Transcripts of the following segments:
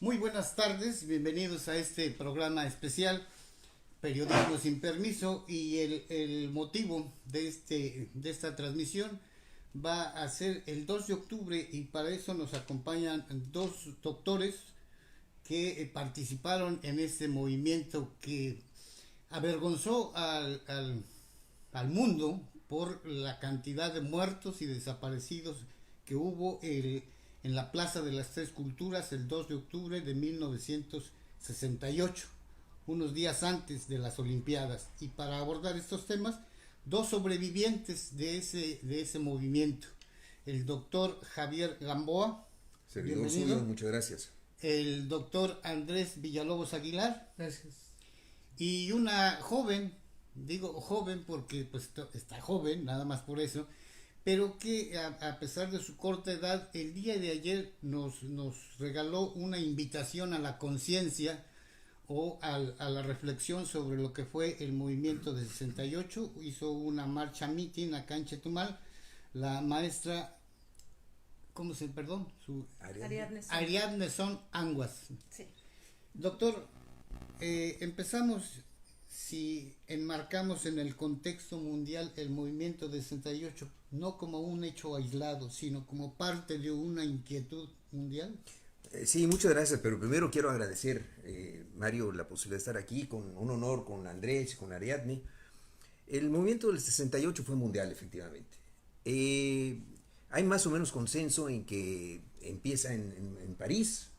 Muy buenas tardes, bienvenidos a este programa especial, Periodismo sin Permiso, y el motivo de esta transmisión va a ser el 2 de octubre y para eso nos acompañan dos doctores que participaron en este movimiento que avergonzó al mundo por la cantidad de muertos y desaparecidos que hubo en la Plaza de las Tres Culturas el 2 de octubre de 1968, unos días antes de las Olimpiadas. Y para abordar estos temas, dos sobrevivientes de ese movimiento, el doctor Javier Gamboa, Servidor suyo, muchas gracias. el doctor Andrés Villalobos Aguilar, Gracias. y una joven, digo joven porque pues está joven, nada más por eso, pero que a pesar de su corta edad, el día de ayer nos regaló una invitación a la conciencia o a la reflexión sobre lo que fue el movimiento de 68. Hizo una marcha meeting acá en Chetumal, la maestra, ¿cómo se, perdón? Ariadne Son Anguas. Sí. Doctor, empezamos, si enmarcamos en el contexto mundial el movimiento de 68, no como un hecho aislado, sino como parte de una inquietud mundial. Sí, muchas gracias, pero primero quiero agradecer, Mario, la posibilidad de estar aquí, con un honor con Andrés, con Ariadne. El movimiento del 68 fue mundial, efectivamente. Hay más o menos consenso en que empieza en París,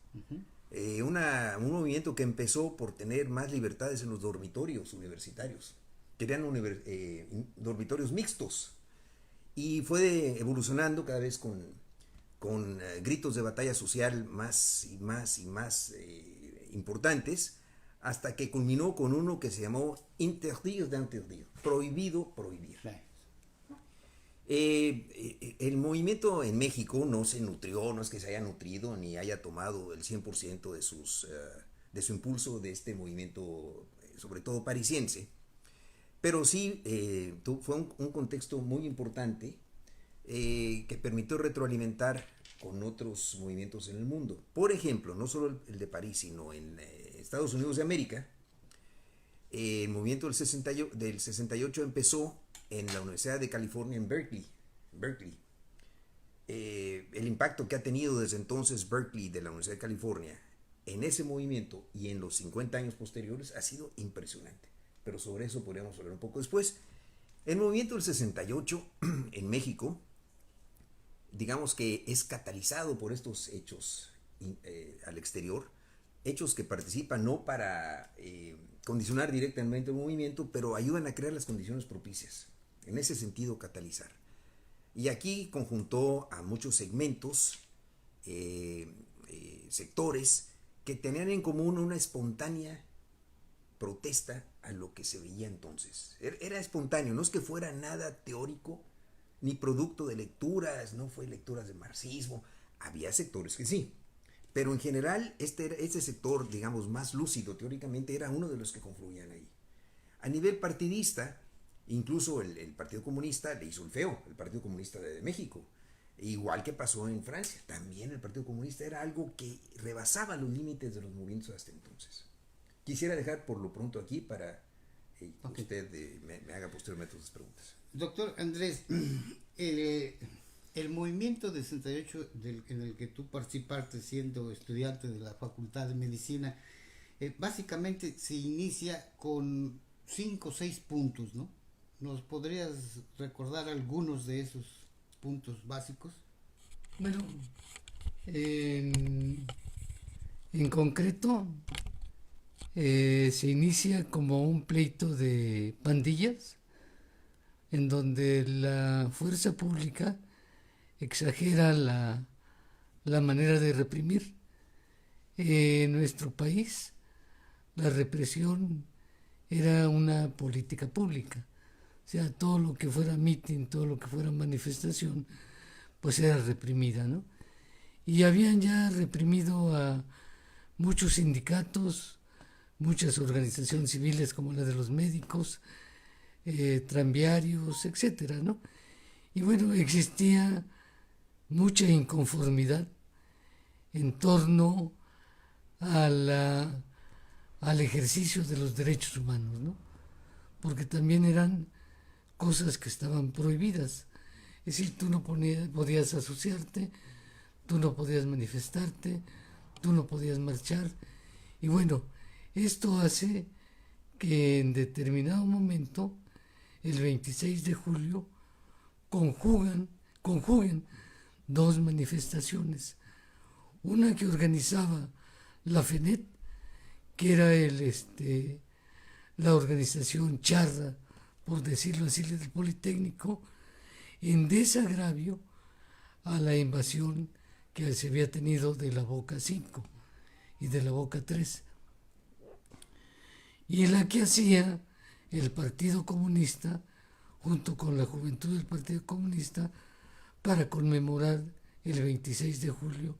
un movimiento que empezó por tener más libertades en los dormitorios universitarios. Querían dormitorios mixtos y fue evolucionando cada vez con gritos de batalla social más y más y más importantes, hasta que culminó con uno que se llamó interdire d'interdire, prohibido prohibir. El movimiento en México no se nutrió, no es que se haya nutrido ni haya tomado el 100% de su impulso de este movimiento, sobre todo parisiense, pero sí fue un contexto muy importante que permitió retroalimentar con otros movimientos en el mundo. Por ejemplo, no solo el de París, sino en Estados Unidos de América, el movimiento del 68 empezó en la Universidad de California en Berkeley. El impacto que ha tenido desde entonces Berkeley de la Universidad de California en ese movimiento y en los 50 años posteriores ha sido impresionante. Pero sobre eso podríamos hablar un poco después. El movimiento del 68 en México, digamos que es catalizado por estos hechos al exterior, hechos que participan no para condicionar directamente el movimiento, pero ayudan a crear las condiciones propicias, en ese sentido catalizar. Y aquí conjuntó a muchos segmentos, sectores, que tenían en común una espontánea protesta a lo que se veía entonces. Era espontáneo, no es que fuera nada teórico, ni producto de lecturas, no fue lecturas de marxismo, había sectores que sí, pero en general este sector, digamos, más lúcido teóricamente, era uno de los que confluían ahí. A nivel partidista, incluso el Partido Comunista le hizo el feo, el Partido Comunista de México, igual que pasó en Francia, también el Partido Comunista era algo que rebasaba los límites de los movimientos hasta entonces. Quisiera dejar por lo pronto aquí para okay, usted me haga posteriormente sus preguntas. Doctor Andrés, el movimiento de 68 en el que tú participaste siendo estudiante de la Facultad de Medicina, básicamente se inicia con 5 o 6 puntos, ¿no? ¿Nos podrías recordar algunos de esos puntos básicos? Bueno, en concreto, se inicia como un pleito de pandillas, en donde la fuerza pública exagera la manera de reprimir. En nuestro país, la represión era una política pública. O sea, todo lo que fuera mitin, todo lo que fuera manifestación, pues era reprimida, ¿no? Y habían ya reprimido a muchos sindicatos, muchas organizaciones civiles como la de los médicos, tranviarios, etcétera, ¿no? Y bueno, existía mucha inconformidad en torno al ejercicio de los derechos humanos, ¿no? Porque también eran cosas que estaban prohibidas. Es decir, tú no podías asociarte, tú no podías manifestarte, tú no podías marchar. Y bueno, esto hace que en determinado momento, el 26 de julio, conjuguen dos manifestaciones. Una que organizaba la FENET, que era la organización charra, por decirlo así, del Politécnico, en desagravio a la invasión que se había tenido de la Boca 5 y de la Boca 3. Y en la que hacía el Partido Comunista, junto con la juventud del Partido Comunista, para conmemorar el 26 de julio,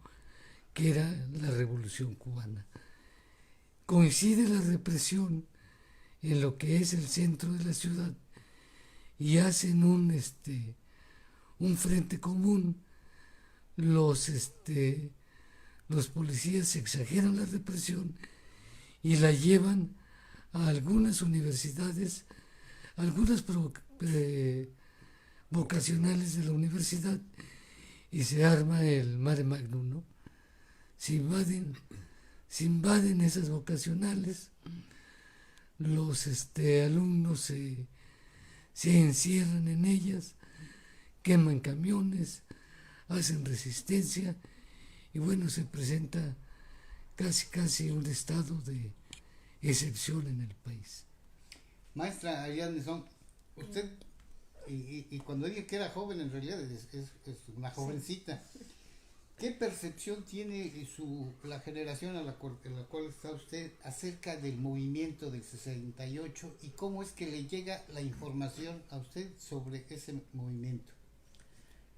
que era la Revolución Cubana. Coincide la represión en lo que es el centro de la ciudad y hacen un frente común. Los policías exageran la represión y la llevan a algunas universidades, algunas vocacionales de la universidad, y se arma el mare magnum, ¿no? Se invaden esas vocacionales, los alumnos se encierran en ellas, queman camiones, hacen resistencia, y bueno, se presenta casi un estado de excepción en el país. Maestra Ariadne Son, usted, y cuando dije que era joven, en realidad es una jovencita. ¿Qué percepción tiene la generación en la cual está usted acerca del movimiento del 68 y cómo es que le llega la información a usted sobre ese movimiento?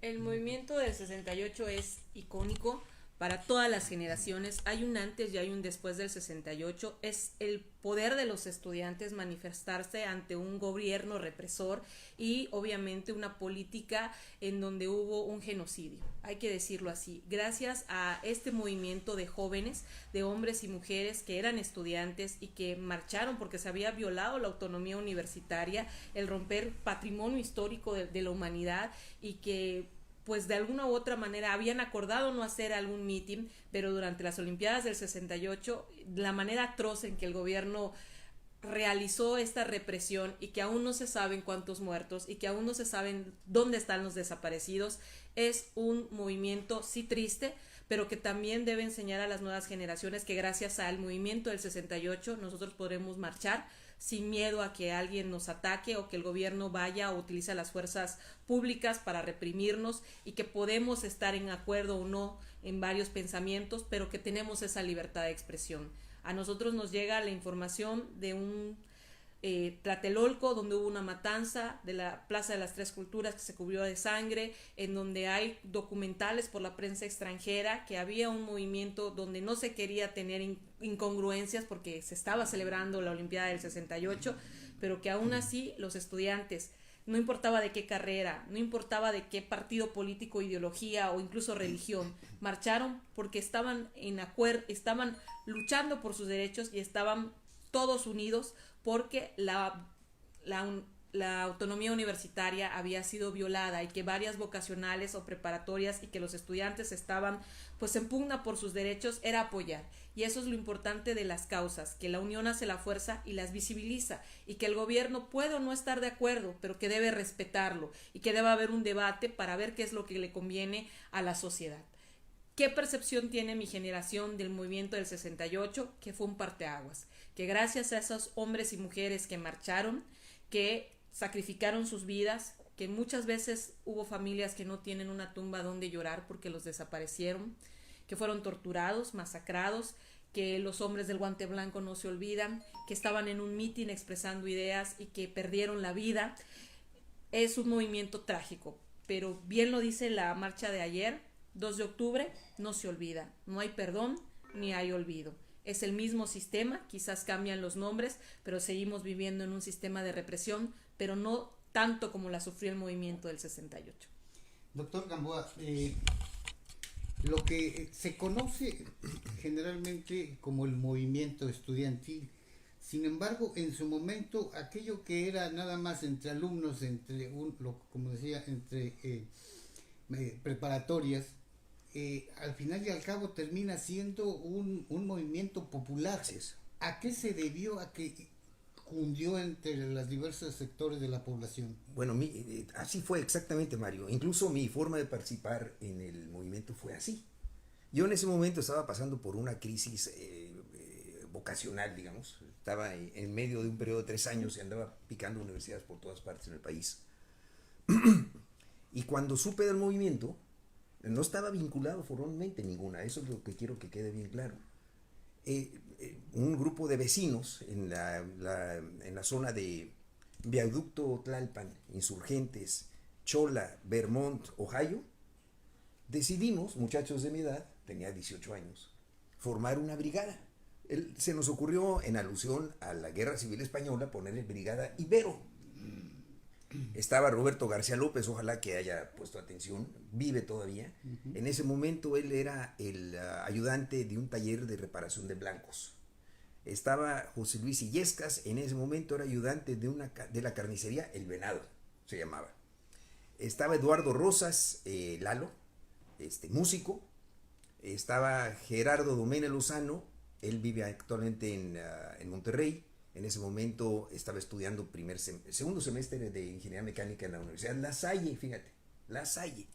El movimiento del 68 es icónico para todas las generaciones. Hay un antes y hay un después del 68. Es el poder de los estudiantes manifestarse ante un gobierno represor y obviamente una política en donde hubo un genocidio. Hay que decirlo así. Gracias a este movimiento de jóvenes, de hombres y mujeres que eran estudiantes y que marcharon porque se había violado la autonomía universitaria, el romper patrimonio histórico de la humanidad, y que pues de alguna u otra manera habían acordado no hacer algún mitin, pero durante las Olimpiadas del 68, la manera atroz en que el gobierno realizó esta represión, y que aún no se saben cuántos muertos y que aún no se saben dónde están los desaparecidos, es un movimiento sí triste, pero que también debe enseñar a las nuevas generaciones que gracias al movimiento del 68 nosotros podremos marchar sin miedo a que alguien nos ataque o que el gobierno vaya o utilice las fuerzas públicas para reprimirnos, y que podemos estar en acuerdo o no en varios pensamientos, pero que tenemos esa libertad de expresión. A nosotros nos llega la información de un Tlatelolco, donde hubo una matanza, de la Plaza de las Tres Culturas que se cubrió de sangre, en donde hay documentales por la prensa extranjera, que había un movimiento donde no se quería tener incongruencias porque se estaba celebrando la Olimpiada del 68, pero que aún así los estudiantes, no importaba de qué carrera, no importaba de qué partido político, ideología o incluso religión, marcharon porque estaban en acuerdo, estaban luchando por sus derechos y estaban todos unidos porque la autonomía universitaria había sido violada, y que varias vocacionales o preparatorias y que los estudiantes estaban pues en pugna por sus derechos, era apoyar. Y eso es lo importante de las causas, que la unión hace la fuerza y las visibiliza, y que el gobierno puede o no estar de acuerdo, pero que debe respetarlo y que debe haber un debate para ver qué es lo que le conviene a la sociedad. ¿Qué percepción tiene mi generación del movimiento del 68? Que fue un parteaguas, que gracias a esos hombres y mujeres que marcharon, que sacrificaron sus vidas, que muchas veces hubo familias que no tienen una tumba donde llorar porque los desaparecieron, que fueron torturados, masacrados, que los hombres del guante blanco no se olvidan, que estaban en un mitin expresando ideas y que perdieron la vida. Es un movimiento trágico, pero bien lo dice la marcha de ayer, 2 de octubre, no se olvida, no hay perdón ni hay olvido. Es el mismo sistema, quizás cambian los nombres, pero seguimos viviendo en un sistema de represión, pero no tanto como la sufrió el movimiento del 68. Doctor Gamboa, lo que se conoce generalmente como el movimiento estudiantil. Sin embargo, en su momento, aquello que era nada más entre alumnos, como decía, entre preparatorias, al final y al cabo termina siendo un movimiento popular. Así es. ¿A qué se debió a que cundió entre los diversos sectores de la población? Bueno, así fue exactamente, Mario. Incluso mi forma de participar en el movimiento fue así. Yo en ese momento estaba pasando por una crisis vocacional, digamos. Estaba en medio de un periodo de 3 años y andaba picando universidades por todas partes en el país. Y cuando supe del movimiento, no estaba vinculado formalmente ninguna. Eso es lo que quiero que quede bien claro. Un grupo de vecinos en la zona de Viaducto Tlalpan, Insurgentes, Chola, Vermont, Ohio, decidimos, muchachos de mi edad, tenía 18 años, formar una brigada. Se nos ocurrió, en alusión a la Guerra Civil Española, ponerle Brigada Ibero. Estaba Roberto García López, ojalá que haya puesto atención, vive todavía. En ese momento él era el ayudante de un taller de reparación de blancos. Estaba José Luis Illescas, en ese momento era ayudante de la carnicería El Venado, se llamaba. Estaba Eduardo Rosas, Lalo, músico. Estaba Gerardo Domene Lozano, él vive actualmente en Monterrey. En ese momento estaba estudiando segundo semestre de Ingeniería Mecánica en la Universidad La Salle, fíjate, La Salle.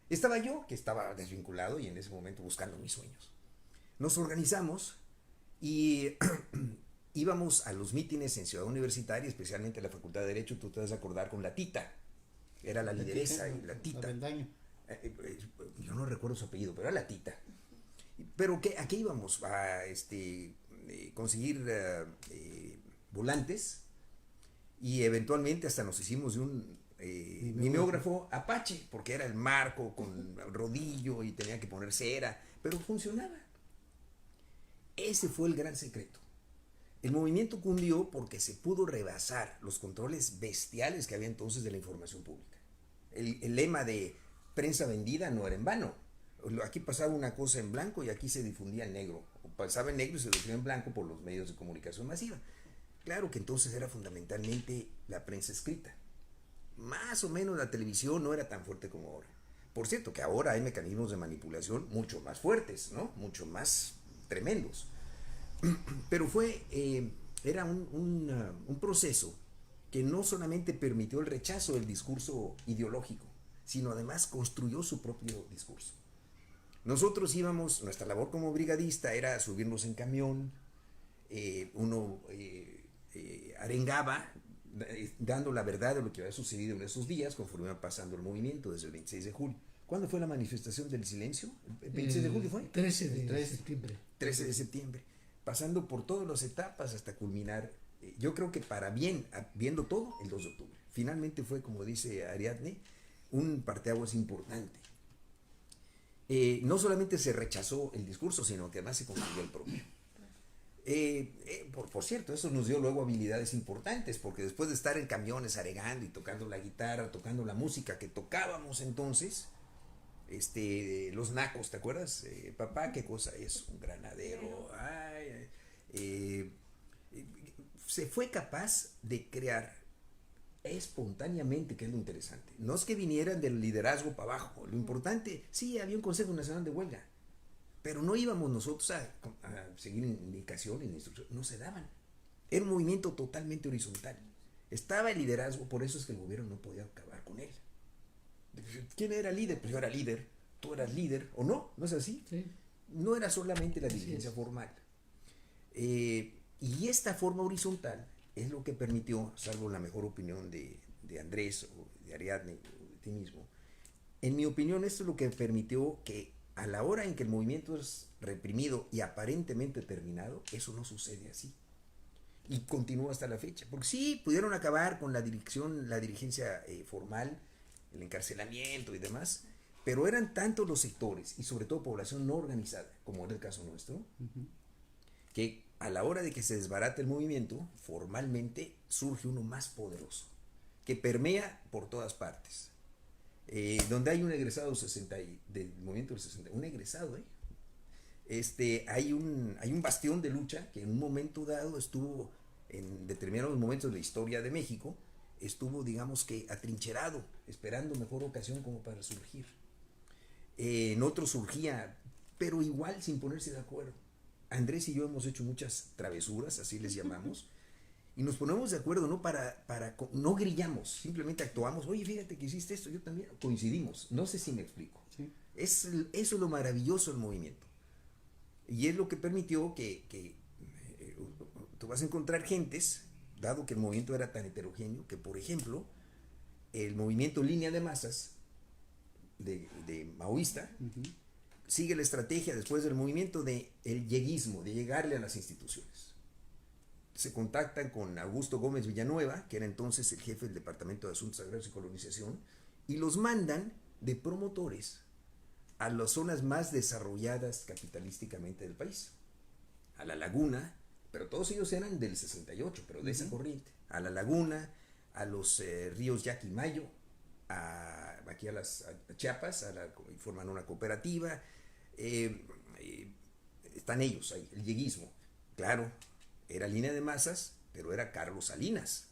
Estaba yo, que estaba desvinculado y en ese momento buscando mis sueños. Nos organizamos y íbamos a los mítines en Ciudad Universitaria, especialmente a la Facultad de Derecho. Tú te vas a acordar con la Tita, era la lideresa, y la Tita. Yo no recuerdo su apellido, pero era la Tita. Pero ¿a qué íbamos? A conseguir volantes, y eventualmente hasta nos hicimos de un mimeógrafo Apache, porque era el marco con rodillo y tenía que poner cera, pero funcionaba. Ese fue el gran secreto. El movimiento cundió porque se pudo rebasar los controles bestiales que había entonces de la información pública. El lema de prensa vendida no era en vano. Aquí pasaba una cosa en blanco y aquí se difundía en negro. O pasaba en negro y se difundía en blanco por los medios de comunicación masiva. Claro que entonces era fundamentalmente la prensa escrita. Más o menos la televisión no era tan fuerte como ahora. Por cierto, que ahora hay mecanismos de manipulación mucho más fuertes, ¿no? Mucho más tremendos. Pero era un proceso que no solamente permitió el rechazo del discurso ideológico, sino además construyó su propio discurso. Nosotros nuestra labor como brigadista era subirnos en camión, uno arengaba, dando la verdad de lo que había sucedido en esos días, conforme iba pasando el movimiento desde el 26 de julio. ¿Cuándo fue la manifestación del silencio? ¿El 26 de julio fue? 13 de septiembre. 13 de septiembre. Pasando por todas las etapas hasta culminar, yo creo que para bien, viendo todo, el 2 de octubre. Finalmente fue, como dice Ariadne, un parteaguas importante. No solamente se rechazó el discurso, sino que además se construyó el propio. Por cierto, eso nos dio luego habilidades importantes, porque después de estar en camiones aregando y tocando la guitarra, tocando la música que tocábamos entonces, los nacos, ¿te acuerdas? Papá, ¿qué cosa es? Un granadero. Se fue capaz de crear espontáneamente, que es lo interesante. No es que vinieran del liderazgo para abajo. Lo importante, sí, había un Consejo Nacional de Huelga, pero no íbamos nosotros a seguir indicaciones ni instrucciones, no se daban. Era un movimiento totalmente horizontal. Estaba el liderazgo, por eso es que el gobierno no podía acabar con él. ¿Quién era líder? Pues yo era líder, tú eras líder, ¿o no? ¿No es así? Sí. No era solamente la dirigencia formal. Y esta forma horizontal es lo que permitió, salvo la mejor opinión de Andrés o de Ariadne o de ti mismo, en mi opinión esto es lo que permitió que a la hora en que el movimiento es reprimido y aparentemente terminado, eso no sucede así. Y continúa hasta la fecha. Porque sí, pudieron acabar con la dirigencia formal, el encarcelamiento y demás, pero eran tantos los sectores y sobre todo población no organizada, como era el caso nuestro, que a la hora de que se desbarate el movimiento, formalmente surge uno más poderoso, que permea por todas partes. donde hay un egresado del movimiento del 60, un egresado, hay un bastión de lucha que en un momento dado estuvo, en determinados momentos de la historia de México, estuvo, digamos que, atrincherado, esperando mejor ocasión como para surgir. En otro surgía, pero igual sin ponerse de acuerdo. Andrés y yo hemos hecho muchas travesuras, así les llamamos, y nos ponemos de acuerdo, no grillamos, simplemente actuamos. Oye, fíjate que hiciste esto, yo también, coincidimos. No sé si me explico. Sí. Eso es lo maravilloso del movimiento. Y es lo que permitió que tú vas a encontrar gentes, dado que el movimiento era tan heterogéneo, que por ejemplo, el movimiento Línea de Masas de maoísta, sigue la estrategia después del movimiento del lleguismo, de llegarle a las instituciones. Se contactan con Augusto Gómez Villanueva, que era entonces el jefe del Departamento de Asuntos Agrarios y Colonización, y los mandan de promotores a las zonas más desarrolladas capitalísticamente del país. A La Laguna, pero todos ellos eran del 68, pero de esa corriente. A La Laguna, a los ríos Yaqui y Mayo, aquí a Chiapas, y forman una cooperativa. Están ellos ahí, el lleguismo. Claro, era Línea de Masas, pero era Carlos Salinas,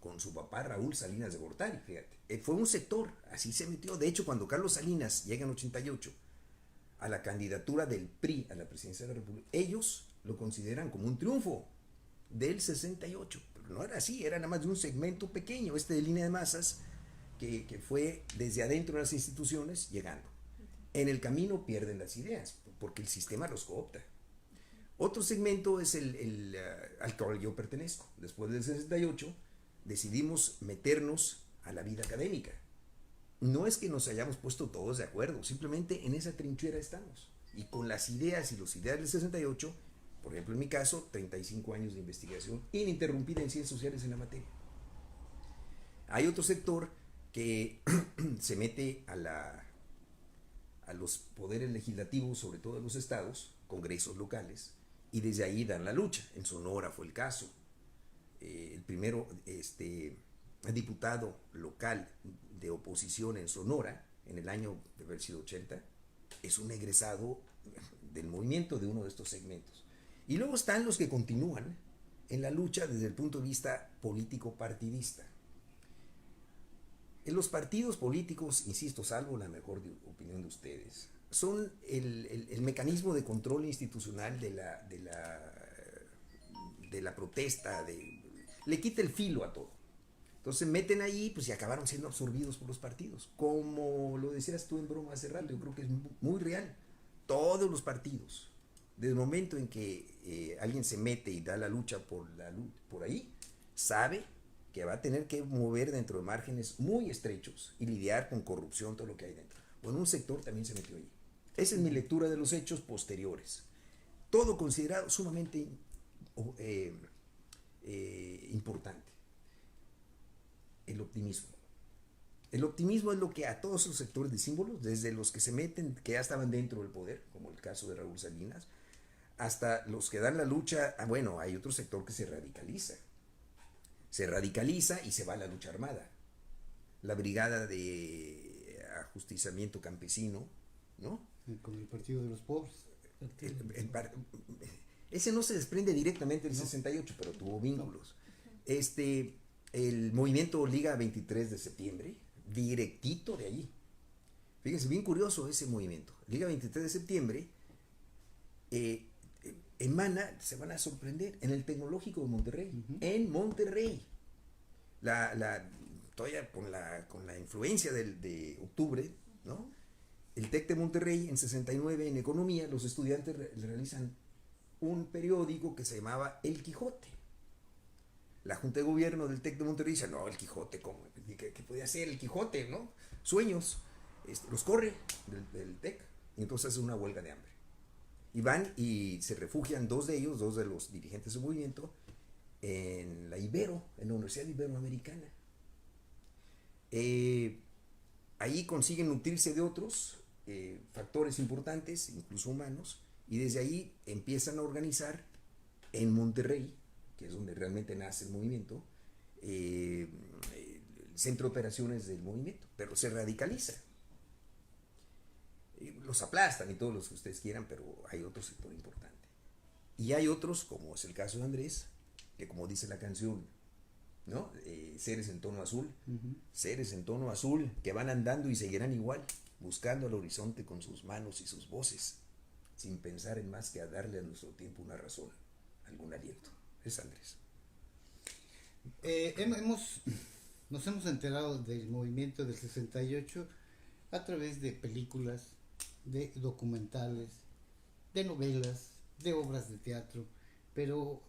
con su papá Raúl Salinas de Gortari, fíjate. Fue un sector, así se metió. De hecho, cuando Carlos Salinas llega en 88 a la candidatura del PRI a la presidencia de la República, ellos lo consideran como un triunfo del 68. Pero no era así, era nada más de un segmento pequeño, de Línea de Masas, que fue desde adentro de las instituciones llegando. En el camino pierden las ideas, porque el sistema los coopta. Otro segmento es al cual yo pertenezco. Después del 68 decidimos meternos a la vida académica. No es que nos hayamos puesto todos de acuerdo, simplemente en esa trinchera estamos. Y con las ideas y los ideales del 68, por ejemplo en mi caso, 35 años de investigación ininterrumpida en ciencias sociales en la materia. Hay otro sector que se mete a los poderes legislativos, sobre todo de los estados, congresos locales, y desde ahí dan la lucha. En Sonora fue el caso. El primero diputado local de oposición en Sonora, en el año de haber sido 80, es un egresado del movimiento de uno de estos segmentos. Y luego están los que continúan en la lucha desde el punto de vista político partidista. En los partidos políticos, insisto, salvo la mejor opinión de ustedes, son el mecanismo de control institucional de la protesta, le quita el filo a todo. Entonces meten ahí, pues y acabaron siendo absorbidos por los partidos. Como lo decías tú en broma hace rato, yo creo que es muy real. Todos los partidos, desde el momento en que alguien se mete y da la lucha por ahí, sabe que va a tener que mover dentro de márgenes muy estrechos y lidiar con corrupción, todo lo que hay dentro. Bueno, un sector también se metió ahí. Esa es mi lectura de los hechos posteriores. Todo considerado sumamente importante. El optimismo. El optimismo es lo que a todos los sectores de símbolos, desde los que se meten, que ya estaban dentro del poder, como el caso de Raúl Salinas, hasta los que dan la lucha. Bueno, hay otro sector que se radicaliza. Se radicaliza y se va a la lucha armada. La brigada de ajusticiamiento campesino, ¿no? Con el Partido de los Pobres. Ese no se desprende directamente del 68, pero tuvo vínculos. El movimiento Liga 23 de septiembre, directito de allí. Fíjense, bien curioso ese movimiento. Liga 23 de septiembre emana, se van a sorprender, en el Tecnológico de Monterrey. En Monterrey. Todavía con la influencia de octubre, ¿no? El TEC de Monterrey, en 69, en Economía, los estudiantes realizan un periódico que se llamaba El Quijote. La Junta de Gobierno del TEC de Monterrey dice, no, El Quijote, ¿cómo? ¿Qué podía hacer El Quijote, no? Sueños. Los corre del TEC y entonces hace una huelga de hambre. Y van y se refugian dos de los dirigentes del movimiento, en la Universidad Iberoamericana. Ahí consiguen nutrirse de otros factores importantes, incluso humanos, y desde ahí empiezan a organizar en Monterrey, que es donde realmente nace el movimiento, centro de operaciones del movimiento, pero se radicaliza. Los aplastan y todos los que ustedes quieran, pero hay otro sector importante. Y hay otros, como es el caso de Andrés, que como dice la canción, ¿no? Seres en tono azul, seres en tono azul que van andando y seguirán igual, buscando el horizonte con sus manos y sus voces, sin pensar en más que a darle a nuestro tiempo una razón, algún aliento. Es Andrés. Nos hemos enterado del movimiento del 68 a través de películas, de documentales, de novelas, de obras de teatro, pero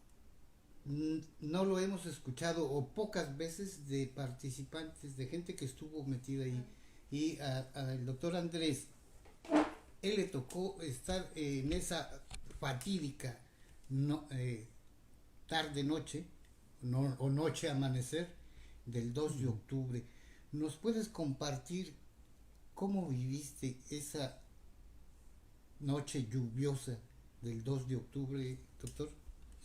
no lo hemos escuchado o pocas veces de participantes, de gente que estuvo metida ahí. Y al doctor Andrés, él le tocó estar en esa fatídica tarde-noche o noche-amanecer del 2 de octubre. ¿Nos puedes compartir cómo viviste esa noche lluviosa del 2 de octubre, doctor?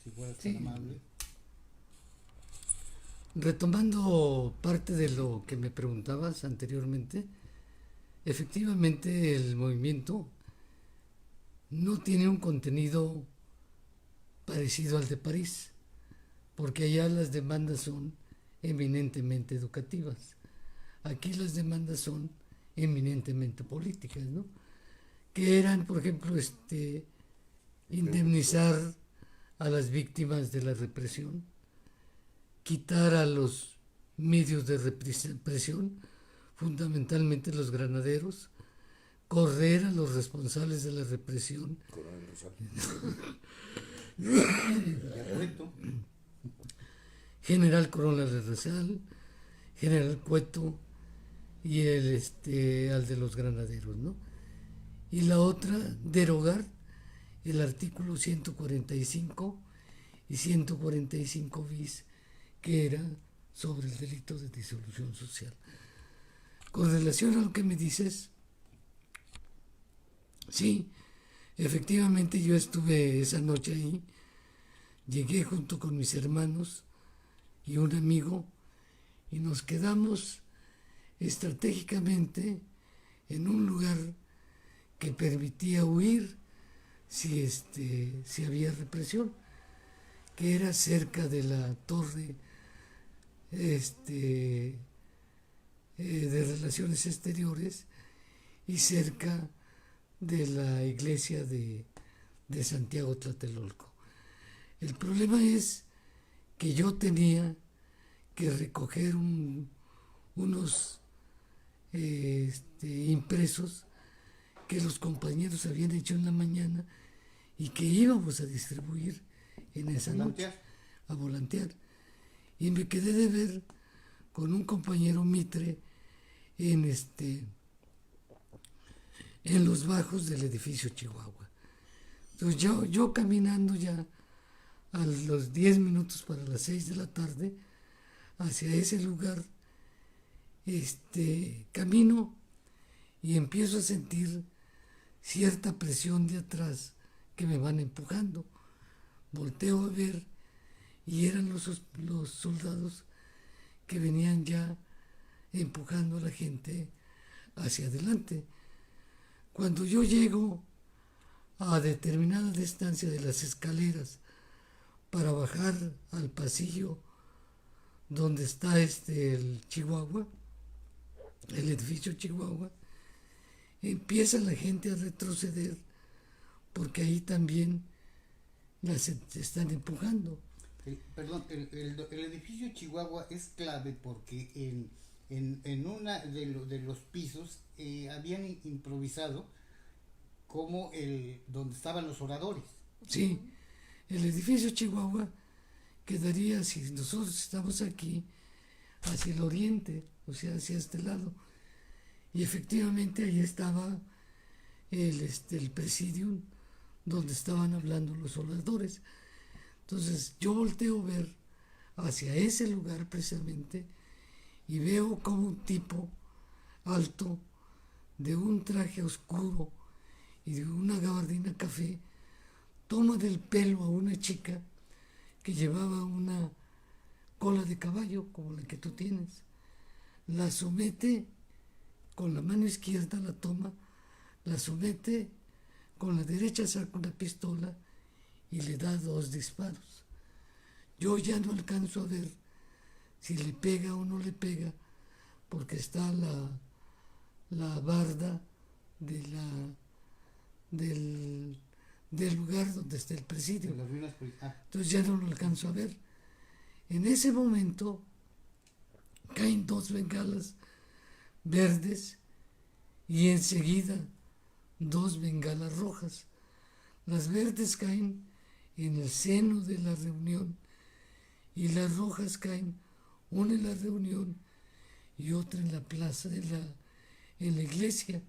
Si fueras tan amable. Retomando parte de lo que me preguntabas anteriormente, efectivamente el movimiento no tiene un contenido parecido al de París, porque allá las demandas son eminentemente educativas. Aquí las demandas son eminentemente políticas, ¿no? Que eran, por ejemplo, indemnizar a las víctimas de la represión, quitar a los medios de represión, fundamentalmente los granaderos, correr a los responsables de la represión, General Coronel Rezal, General Cueto y al de los granaderos, ¿no? Y la otra, derogar el artículo 145 y 145 bis, que era sobre el delito de disolución social. Con relación a lo que me dices, sí, efectivamente yo estuve esa noche ahí, llegué junto con mis hermanos y un amigo y nos quedamos estratégicamente en un lugar que permitía huir si había represión, que era cerca de la torre de Relaciones Exteriores y cerca de la iglesia de Santiago Tlatelolco. El problema es que yo tenía que recoger unos impresos que los compañeros habían hecho en la mañana y que íbamos a distribuir en esa noche, a volantear. Y me quedé de ver con un compañero Mitre en los bajos del edificio Chihuahua. Entonces yo caminando ya a los 10 minutos para las 6 de la tarde hacia ese lugar, camino y empiezo a sentir cierta presión de atrás que me van empujando. Volteo a ver y eran los soldados que venían ya empujando a la gente hacia adelante. Cuando yo llego a determinada distancia de las escaleras para bajar al pasillo donde está el Chihuahua, el edificio Chihuahua, empieza la gente a retroceder porque ahí también las están empujando. El edificio Chihuahua es clave porque en una de los pisos habían improvisado como donde estaban los oradores. Sí, el edificio Chihuahua quedaría, si nosotros estamos aquí, hacia el oriente, o sea, hacia este lado. Y efectivamente ahí estaba el presidium donde estaban hablando los oradores. Entonces yo volteo a ver hacia ese lugar precisamente y veo como un tipo alto de un traje oscuro y de una gabardina café toma del pelo a una chica que llevaba una cola de caballo como la que tú tienes. la somete con la mano izquierda, la toma, la somete, con la derecha saca una pistola y le da 2 disparos. Yo ya no alcanzo a ver si le pega o no le pega, porque está la barda del lugar donde está el presidio. Entonces ya no lo alcanzo a ver. En ese momento caen 2 bengalas verdes y enseguida 2 bengalas rojas. Las verdes caen en el seno de la reunión y las rojas caen una en la reunión y otra en la plaza en la iglesia.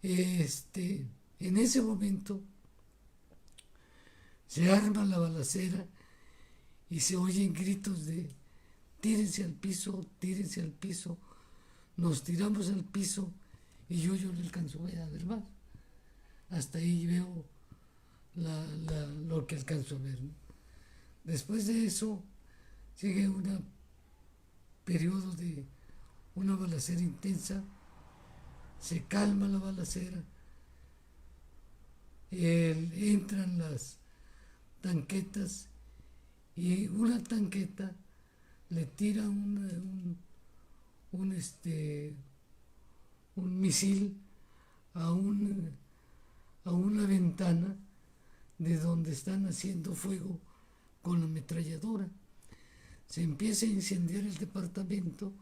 En ese momento se arma la balacera y se oyen gritos de tírense al piso, tírense al piso. Nos tiramos al piso y yo no alcanzo a ver más. Hasta ahí veo lo que alcanzo a ver, ¿no? Después de eso sigue un periodo de una balacera intensa, se calma la balacera, entran las tanquetas y una tanqueta le tira un misil a una ventana de donde están haciendo fuego con la ametralladora. Se empieza a incendiar el departamento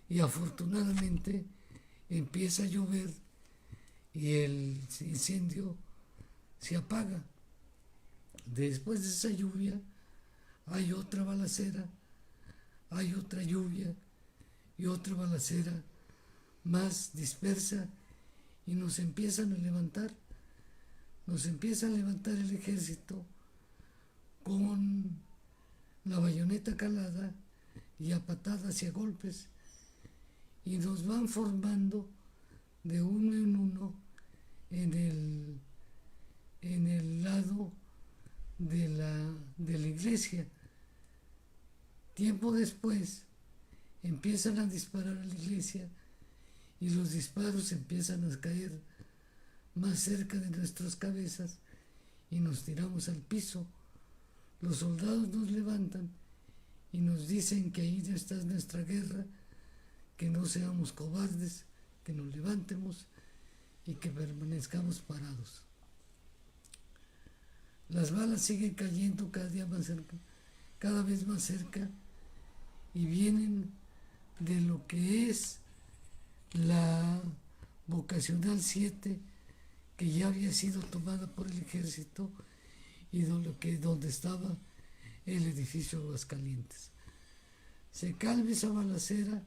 y afortunadamente empieza a llover y el incendio se apaga. Después de esa lluvia hay otra balacera, hay otra lluvia y otra balacera más dispersa y nos empieza a levantar el ejército con la bayoneta calada y a patadas y a golpes y nos van formando de uno en uno en el lado de la iglesia. Tiempo después empiezan a disparar a la iglesia y los disparos empiezan a caer más cerca de nuestras cabezas y nos tiramos al piso. Los soldados nos levantan y nos dicen que ahí ya está nuestra guerra, que no seamos cobardes, que nos levantemos y que permanezcamos parados. Las balas siguen cayendo cada día más cerca, cada vez más cerca, y vienen de lo que es la vocacional 7, que ya había sido tomada por el ejército, y donde estaba el edificio Aguascalientes. Se calma esa balacera.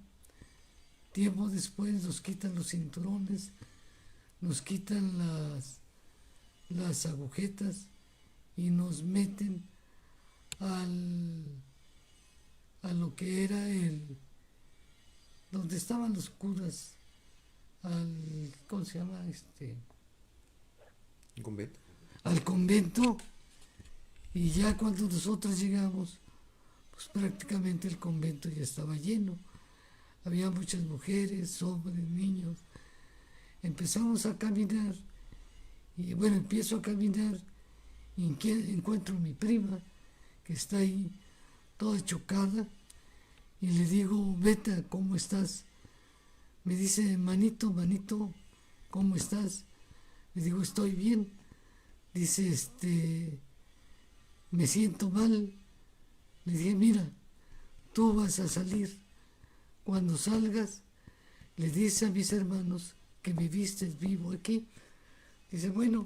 Tiempo después nos quitan los cinturones, nos quitan las agujetas y nos meten a lo que era donde estaban los curas, ¿cómo se llama? ¿Un convento? Al convento. Y ya cuando nosotros llegamos, pues prácticamente el convento ya estaba lleno. Había muchas mujeres, hombres, niños. Empezamos a caminar y bueno, empiezo a caminar y encuentro a mi prima que está ahí toda chocada y le digo: Beta, ¿cómo estás? Me dice: manito, ¿cómo estás? Le digo: estoy bien. Dice: me siento mal. Le dije: mira, tú vas a salir. Cuando salgas, le dices a mis hermanos que me vistes vivo aquí. Dice: bueno,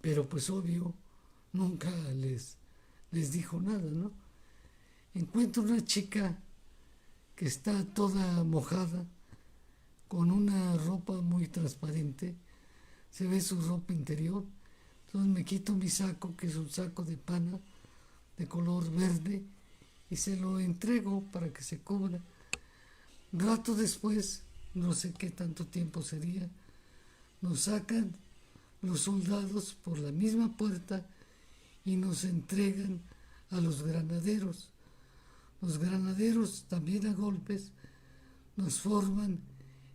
pero pues obvio, nunca les dijo nada, ¿no? Encuentro una chica que está toda mojada, con una ropa muy transparente, se ve su ropa interior. Entonces me quito mi saco, que es un saco de pana de color verde, y se lo entrego para que se cubra. Un rato después, no sé qué tanto tiempo sería, nos sacan los soldados por la misma puerta y nos entregan a los granaderos. Los granaderos, también a golpes, nos forman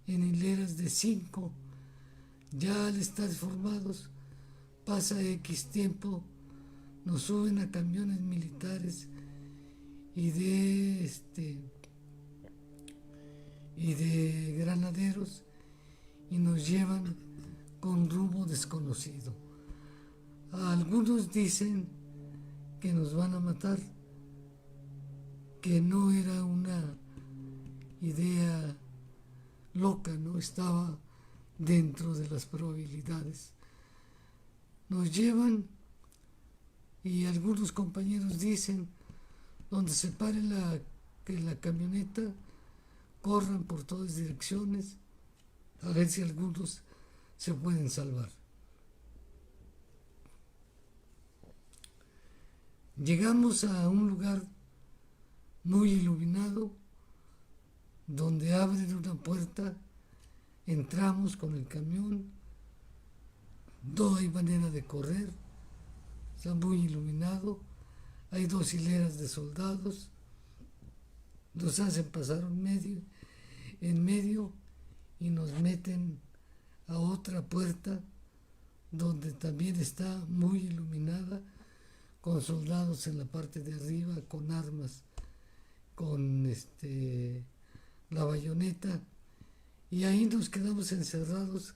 en hileras de 5. Ya al estar formados, pasa X tiempo, nos suben a camiones militares y de granaderos y nos llevan con rumbo desconocido. Algunos dicen que nos van a matar, que no era una idea loca, no estaba dentro de las probabilidades. Nos llevan y algunos compañeros dicen, donde se pare la camioneta, corran por todas direcciones a ver si algunos se pueden salvar. Llegamos a un lugar muy iluminado, donde abren una puerta, entramos con el camión, no hay manera de correr, está muy iluminado, hay 2 hileras de soldados, nos hacen pasar en medio y nos meten a otra puerta donde también está muy iluminada, con soldados en la parte de arriba, con armas, con la bayoneta, y ahí nos quedamos encerrados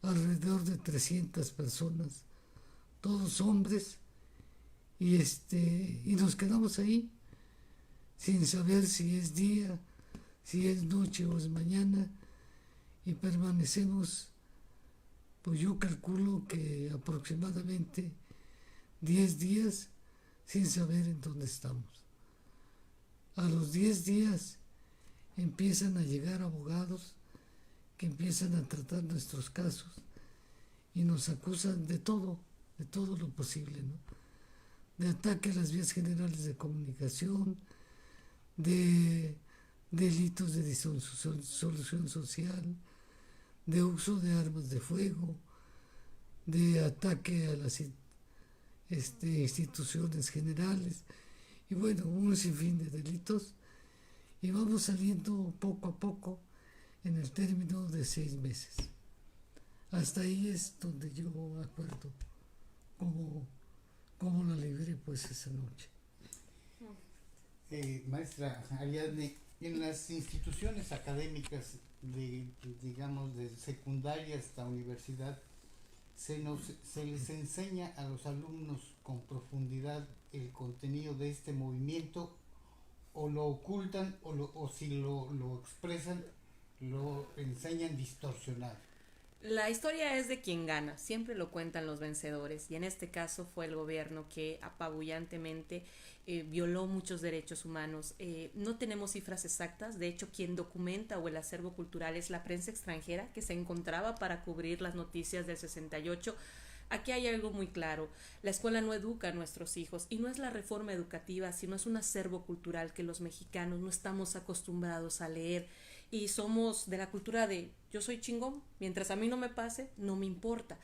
alrededor de 300 personas, todos hombres, y nos quedamos ahí sin saber si es día, si es noche o es mañana, y permanecemos, pues yo calculo que aproximadamente 10 días sin saber en dónde estamos. A los 10 días empiezan a llegar abogados que empiezan a tratar nuestros casos y nos acusan de todo lo posible, ¿no? De ataque a las vías generales de comunicación, de delitos de disolución social, de uso de armas de fuego, de ataque a las instituciones generales, y bueno, un sinfín de delitos, y vamos saliendo poco a poco en el término de 6 meses. Hasta ahí es donde yo acuerdo cómo la libré pues esa noche. Maestra Ariadne, en las instituciones académicas digamos de secundaria hasta universidad, se les enseña a los alumnos con profundidad el contenido de este movimiento, o lo ocultan, o si lo expresan, lo enseñan distorsionado. La historia es de quien gana, siempre lo cuentan los vencedores, y en este caso fue el gobierno que apabullantemente violó muchos derechos humanos. No tenemos cifras exactas, de hecho quien documenta o el acervo cultural es la prensa extranjera que se encontraba para cubrir las noticias del 68. Aquí hay algo muy claro, la escuela no educa a nuestros hijos, y no es la reforma educativa, sino es un acervo cultural que los mexicanos no estamos acostumbrados a leer, y somos de la cultura de yo soy chingón, mientras a mí no me pase, no me importa.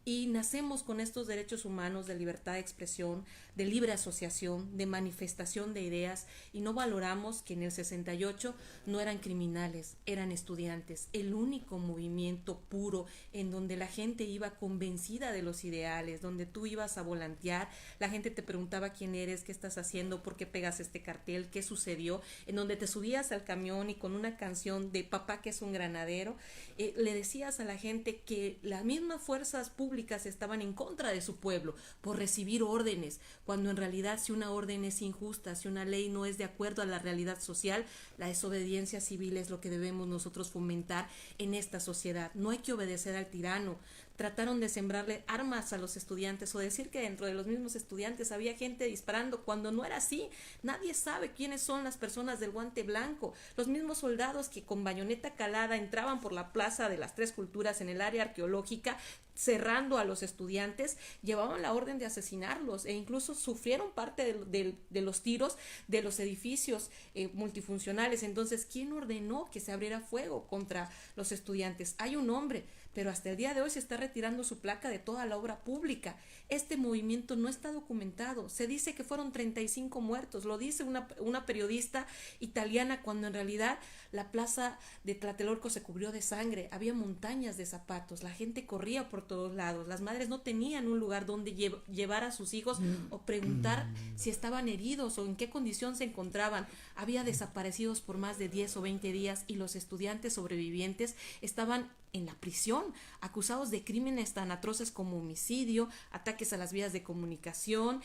Y nacemos con estos derechos humanos de libertad de expresión, de libre asociación, de manifestación de ideas, y no valoramos que en el 68 no eran criminales, eran estudiantes, el único movimiento puro en donde la gente iba convencida de los ideales, donde tú ibas a volantear, la gente te preguntaba quién eres, qué estás haciendo, por qué pegas este cartel, qué sucedió, en donde te subías al camión y con una canción de Papá que es un granadero, le decías a la gente que las mismas fuerzas públicas estaban en contra de su pueblo por recibir órdenes, cuando en realidad si una orden es injusta, si una ley no es de acuerdo a la realidad social, la desobediencia civil es lo que debemos nosotros fomentar en esta sociedad. No hay que obedecer al tirano. Trataron de sembrarle armas a los estudiantes o decir que dentro de los mismos estudiantes había gente disparando cuando no era así. Nadie sabe quiénes son las personas del guante blanco. Los mismos soldados que con bayoneta calada entraban por la plaza de las Tres Culturas en el área arqueológica cerrando a los estudiantes, llevaban la orden de asesinarlos e incluso sufrieron parte de los tiros de los edificios multifuncionales. Entonces, ¿quién ordenó que se abriera fuego contra los estudiantes? Hay un hombre, pero hasta el día de hoy se está retirando su placa de toda la obra pública. Este movimiento no está documentado. Se dice que fueron 35 muertos, lo dice una periodista italiana, cuando en realidad la plaza de Tlatelolco se cubrió de sangre, había montañas de zapatos, la gente corría por todos lados, las madres no tenían un lugar donde llevar a sus hijos o preguntar si estaban heridos o en qué condición se encontraban. Había desaparecidos por más de 10 o 20 días y los estudiantes sobrevivientes estaban en la prisión, acusados de crímenes tan atroces como homicidio, ataques a las vías de comunicación,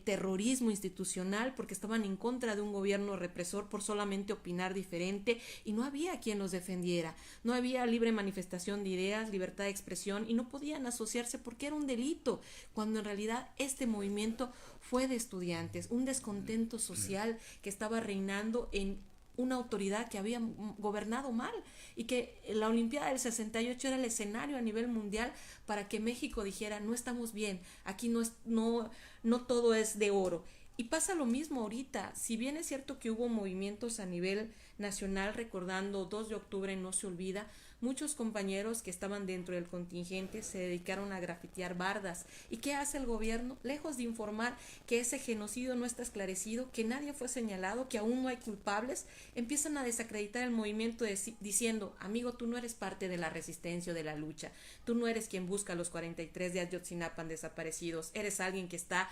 terrorismo institucional, porque estaban en contra de un gobierno represor por solamente opinar diferente, y no había quien los defendiera. No había libre manifestación de ideas, libertad de expresión, y no podían asociarse porque era un delito, cuando en realidad este movimiento fue de estudiantes, un descontento social que estaba reinando en una autoridad que había gobernado mal, y que la Olimpiada del 68 era el escenario a nivel mundial para que México dijera: no estamos bien, aquí no todo es de oro. Y pasa lo mismo ahorita. Si bien es cierto que hubo movimientos a nivel nacional recordando 2 de octubre no se olvida, muchos compañeros que estaban dentro del contingente se dedicaron a grafitear bardas. ¿Y qué hace el gobierno? Lejos de informar que ese genocidio no está esclarecido, que nadie fue señalado, que aún no hay culpables, empiezan a desacreditar el movimiento diciendo: amigo, tú no eres parte de la resistencia o de la lucha, tú no eres quien busca los 43 de Ayotzinapa desaparecidos, eres alguien que está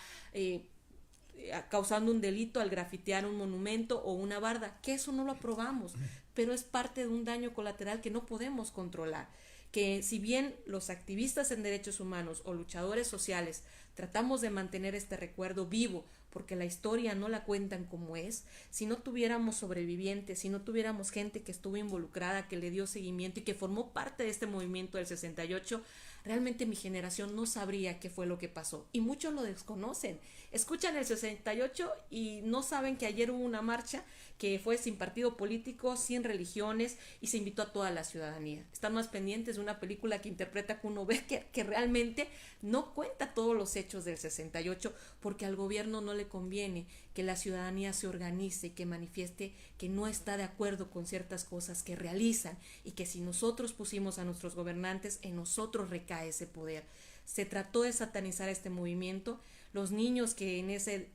causando un delito al grafitear un monumento o una barda, que eso no lo aprobamos, pero es parte de un daño colateral que no podemos controlar. Que si bien los activistas en derechos humanos o luchadores sociales tratamos de mantener este recuerdo vivo, porque la historia no la cuentan como es, si no tuviéramos sobrevivientes, si no tuviéramos gente que estuvo involucrada, que le dio seguimiento y que formó parte de este movimiento del 68, realmente mi generación no sabría qué fue lo que pasó, y muchos lo desconocen. Escuchan el 68 y no saben que ayer hubo una marcha que fue sin partido político, sin religiones, y se invitó a toda la ciudadanía. Están más pendientes de una película que interpreta Kuno Becker, que realmente no cuenta todos los hechos del 68, porque al gobierno no le conviene que la ciudadanía se organice y que manifieste que no está de acuerdo con ciertas cosas que realizan, y que si nosotros pusimos a nuestros gobernantes, en nosotros recae ese poder. Se trató de satanizar este movimiento. Los niños que en ese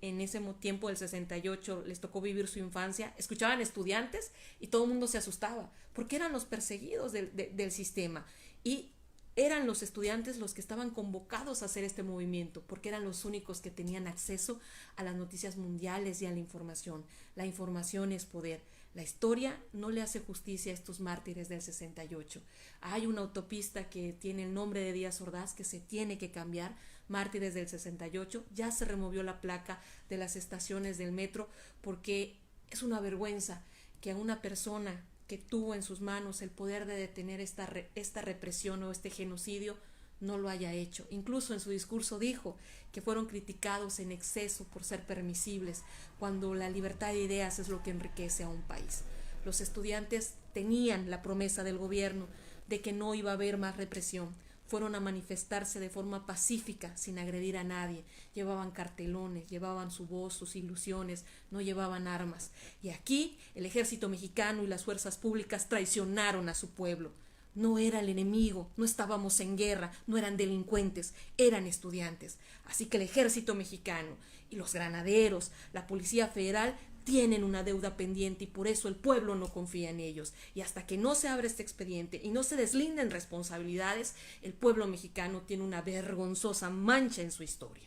tiempo del 68 les tocó vivir su infancia, escuchaban estudiantes y todo el mundo se asustaba, porque eran los perseguidos del sistema, y eran los estudiantes los que estaban convocados a hacer este movimiento, porque eran los únicos que tenían acceso a las noticias mundiales y a la información. La información es poder. La historia no le hace justicia a estos mártires del 68. Hay una autopista que tiene el nombre de Díaz Ordaz que se tiene que cambiar. Mártires del 68, ya se removió la placa de las estaciones del metro, porque es una vergüenza que a una persona que tuvo en sus manos el poder de detener esta represión o este genocidio no lo haya hecho. Incluso en su discurso dijo que fueron criticados en exceso por ser permisibles, cuando la libertad de ideas es lo que enriquece a un país. Los estudiantes tenían la promesa del gobierno de que no iba a haber más represión. Fueron a manifestarse de forma pacífica, sin agredir a nadie. Llevaban cartelones, llevaban su voz, sus ilusiones, no llevaban armas. Y aquí el ejército mexicano y las fuerzas públicas traicionaron a su pueblo. No era el enemigo, no estábamos en guerra, no eran delincuentes, eran estudiantes. Así que el ejército mexicano y los granaderos, la Policía Federal, tienen una deuda pendiente, y por eso el pueblo no confía en ellos. Y hasta que no se abra este expediente y no se deslinden responsabilidades, el pueblo mexicano tiene una vergonzosa mancha en su historia.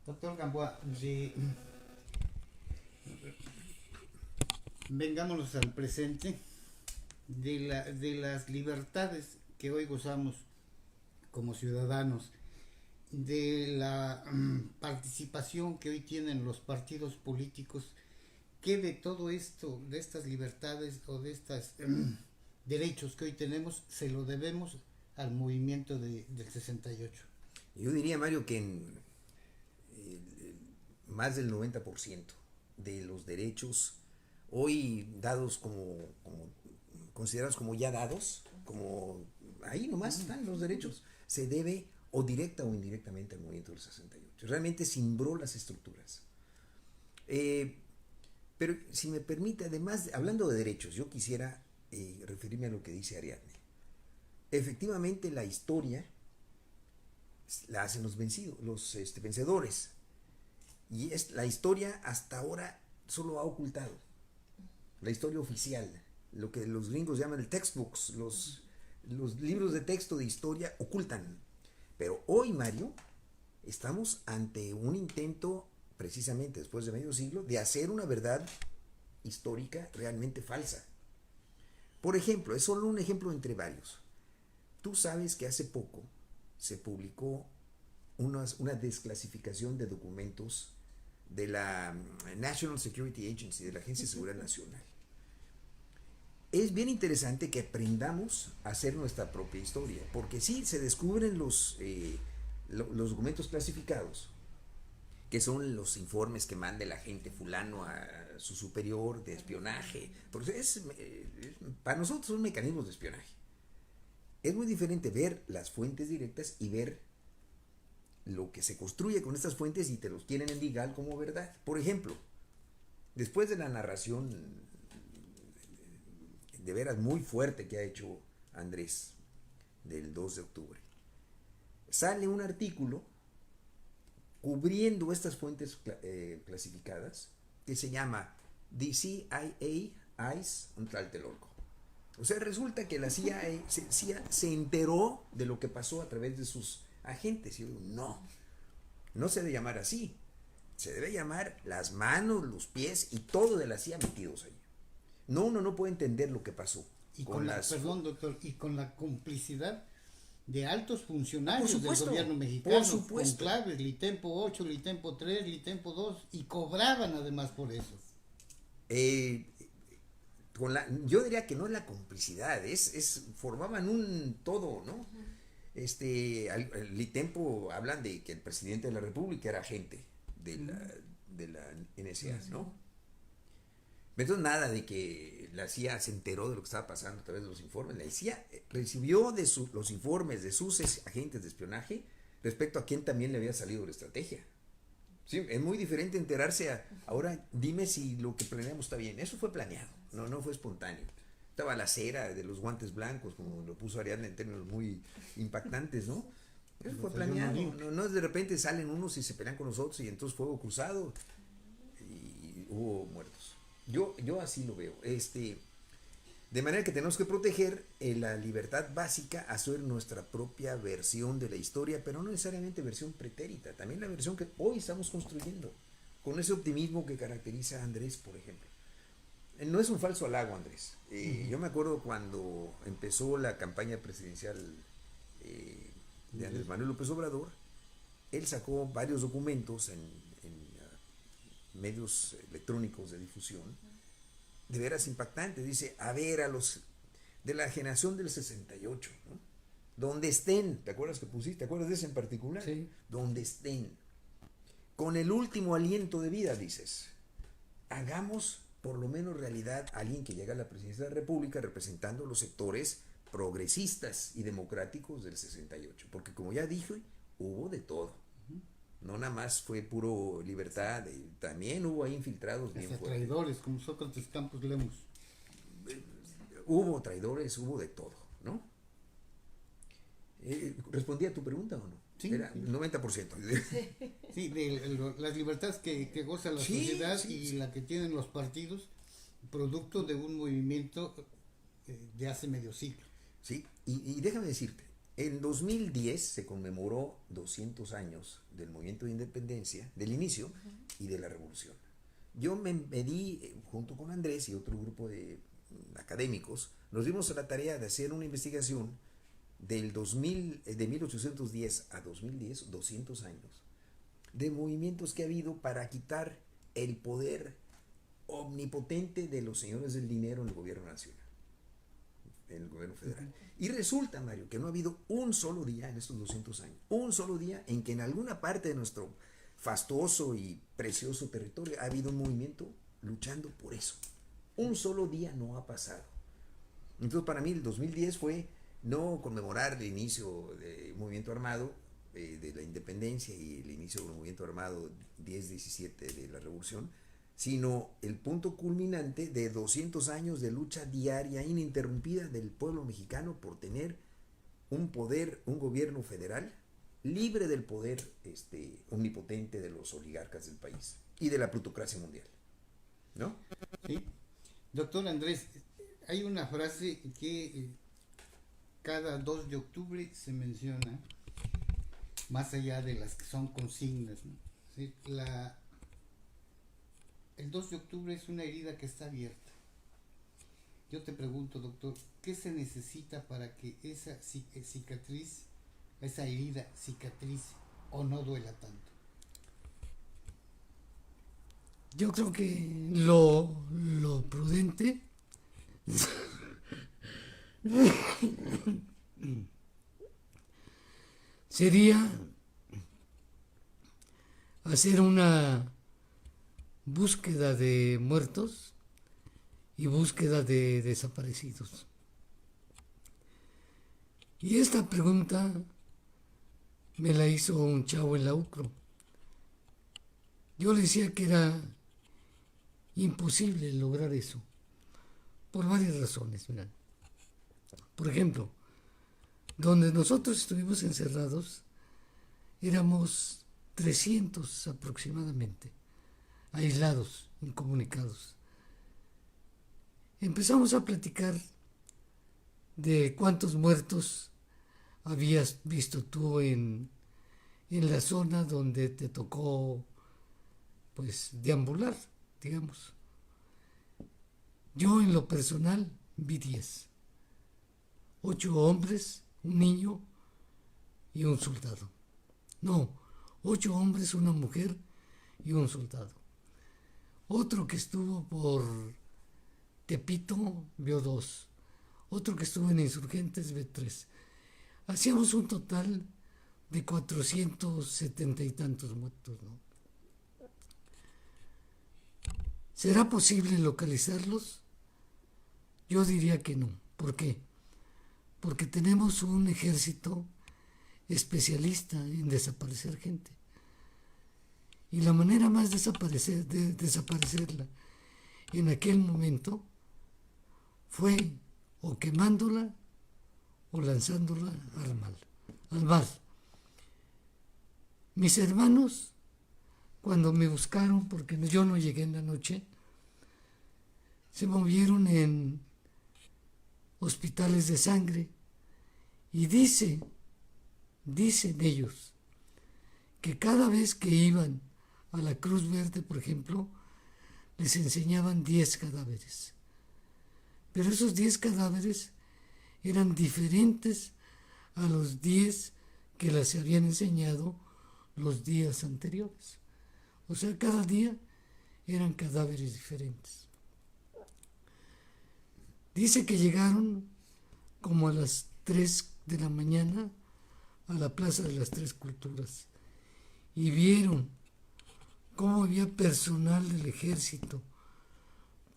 Doctor Gamboa, vengámonos al presente de las libertades que hoy gozamos como ciudadanos, de la participación que hoy tienen los partidos políticos. ¿Qué de todo esto, de estas libertades o de estos derechos que hoy tenemos, se lo debemos al movimiento del 68? Yo diría, Mario, que más del 90% de los derechos hoy dados como considerados como ya dados, como ahí nomás están los derechos, se debe o directa o indirectamente al movimiento del 68. Realmente cimbró las estructuras. Pero si me permite, además, hablando de derechos, yo quisiera referirme a lo que dice Ariadne. efectivamente la historia la hacen los vencidos, los vencedores. Y es la historia hasta ahora solo ha ocultado. La historia oficial, lo que los gringos llaman el textbooks, los libros de texto de historia ocultan. Pero hoy, Mario, estamos ante un intento, precisamente después de medio siglo, de hacer una verdad histórica realmente falsa. Por ejemplo, es solo un ejemplo entre varios. Tú sabes que hace poco se publicó una desclasificación de documentos de la National Security Agency, de la Agencia de Seguridad Nacional. Es bien interesante que aprendamos a hacer nuestra propia historia, porque sí, se descubren los documentos clasificados, que son los informes que manda el agente fulano a su superior de espionaje, porque para nosotros son mecanismos de espionaje. Es muy diferente ver las fuentes directas y ver lo que se construye con estas fuentes y te los quieren endigar como verdad. Por ejemplo, después de la narración de veras muy fuerte que ha hecho Andrés del 2 de octubre, sale un artículo cubriendo estas fuentes clasificadas que se llama The CIA Eyes on Tlatelolco. O sea, resulta que la CIA se enteró de lo que pasó a través de sus agentes. Y yo digo, no se debe llamar así. Se debe llamar las manos, los pies y todo de la CIA metidos ahí. No, uno no puede entender lo que pasó. Perdón, doctor, y con la complicidad de altos funcionarios del gobierno por mexicano, supuesto. con claves, Litempo 8, Litempo 3, Litempo 2, y cobraban además por eso. Yo diría que no es la complicidad, formaban un todo, ¿no? Al Litempo hablan de que el presidente de la República era agente de la NSA, ¿no? Entonces nada de que la CIA se enteró de lo que estaba pasando a través de los informes. La CIA recibió los informes de sus agentes de espionaje respecto a quién también le había salido la estrategia. Sí, es muy diferente enterarse ahora dime si lo que planeamos está bien. Eso fue planeado, no fue espontáneo. Estaba la cera de los guantes blancos, como lo puso Ariadna en términos muy impactantes, ¿no? Eso fue planeado. No es de repente salen unos y se pelean con nosotros y entonces fuego cruzado y hubo muertos. Yo así lo veo. De manera que tenemos que proteger la libertad básica, hacer nuestra propia versión de la historia, pero no necesariamente versión pretérita, también la versión que hoy estamos construyendo, con ese optimismo que caracteriza a Andrés, por ejemplo. No es un falso halago, Andrés. Yo me acuerdo cuando empezó la campaña presidencial de Andrés Manuel López Obrador, él sacó varios documentos en medios electrónicos de difusión, de veras impactante. Dice, a ver, a los de la generación del 68, ¿no? Donde estén, ¿te acuerdas que pusiste? ¿Te acuerdas de ese en particular? Sí. Donde estén, con el último aliento de vida, dices, hagamos por lo menos realidad a alguien que llega a la presidencia de la República representando los sectores progresistas y democráticos del 68, porque como ya dije, hubo de todo. No nada más fue puro libertad, también hubo ahí infiltrados bien fuertes. Traidores, como Sócrates Campos Lemos. Hubo traidores, hubo de todo, ¿no? ¿Respondí a tu pregunta o no? Sí. Era 90%. Sí, las libertades que goza la sociedad y la que tienen los partidos, producto de un movimiento de hace medio siglo. Sí, y déjame decirte, en 2010 se conmemoró 200 años del movimiento de independencia, del inicio y de la revolución. Yo me di, junto con Andrés y otro grupo de académicos, nos dimos a la tarea de hacer una investigación de 1810 a 2010, 200 años, de movimientos que ha habido para quitar el poder omnipotente de los señores del dinero en el gobierno nacional, en el gobierno federal. Y resulta, Mario, que no ha habido un solo día en estos 200 años, un solo día en que en alguna parte de nuestro fastuoso y precioso territorio ha habido un movimiento luchando por eso. Un solo día no ha pasado. Entonces, para mí, el 2010 fue no conmemorar el inicio del movimiento armado, de la independencia y el inicio del movimiento armado 10-17 de la revolución, sino el punto culminante de 200 años de lucha diaria ininterrumpida del pueblo mexicano por tener un poder, un gobierno federal libre del poder omnipotente de los oligarcas del país y de la plutocracia mundial, ¿no? Sí. Doctor Andrés, hay una frase que cada 2 de octubre se menciona, más allá de las que son consignas, ¿no? Sí, el 2 de octubre es una herida que está abierta. Yo te pregunto, doctor, ¿qué se necesita para que esa cicatriz, esa herida cicatrice o no duela tanto? Yo creo que lo prudente sería hacer una búsqueda de muertos y búsqueda de desaparecidos. Y esta pregunta me la hizo un chavo en la UCRO. Yo le decía que era imposible lograr eso, por varias razones. Mirá. Por ejemplo, donde nosotros estuvimos encerrados, éramos 300 aproximadamente, aislados, incomunicados. Empezamos a platicar de cuántos muertos habías visto tú en la zona donde te tocó, pues, deambular, digamos. Yo en lo personal vi 10. 8 hombres, un niño y un soldado. No, 8 hombres, una mujer y un soldado. Otro que estuvo por Tepito vio 2. Otro que estuvo en Insurgentes ve 3. Hacíamos un total de 470 y tantos muertos, ¿no? ¿Será posible localizarlos? Yo diría que no. ¿Por qué? Porque tenemos un ejército especialista en desaparecer gente. Y la manera más de desaparecerla en aquel momento fue o quemándola o lanzándola al mar. Mis hermanos, cuando me buscaron, porque yo no llegué en la noche, se movieron en hospitales de sangre y dicen ellos que cada vez que iban a la Cruz Verde, por ejemplo, les enseñaban 10 cadáveres. Pero esos 10 cadáveres eran diferentes a los 10 que les habían enseñado los días anteriores. O sea, cada día eran cadáveres diferentes. Dice que llegaron como a las 3 de la mañana a la Plaza de las Tres Culturas y vieron cómo había personal del ejército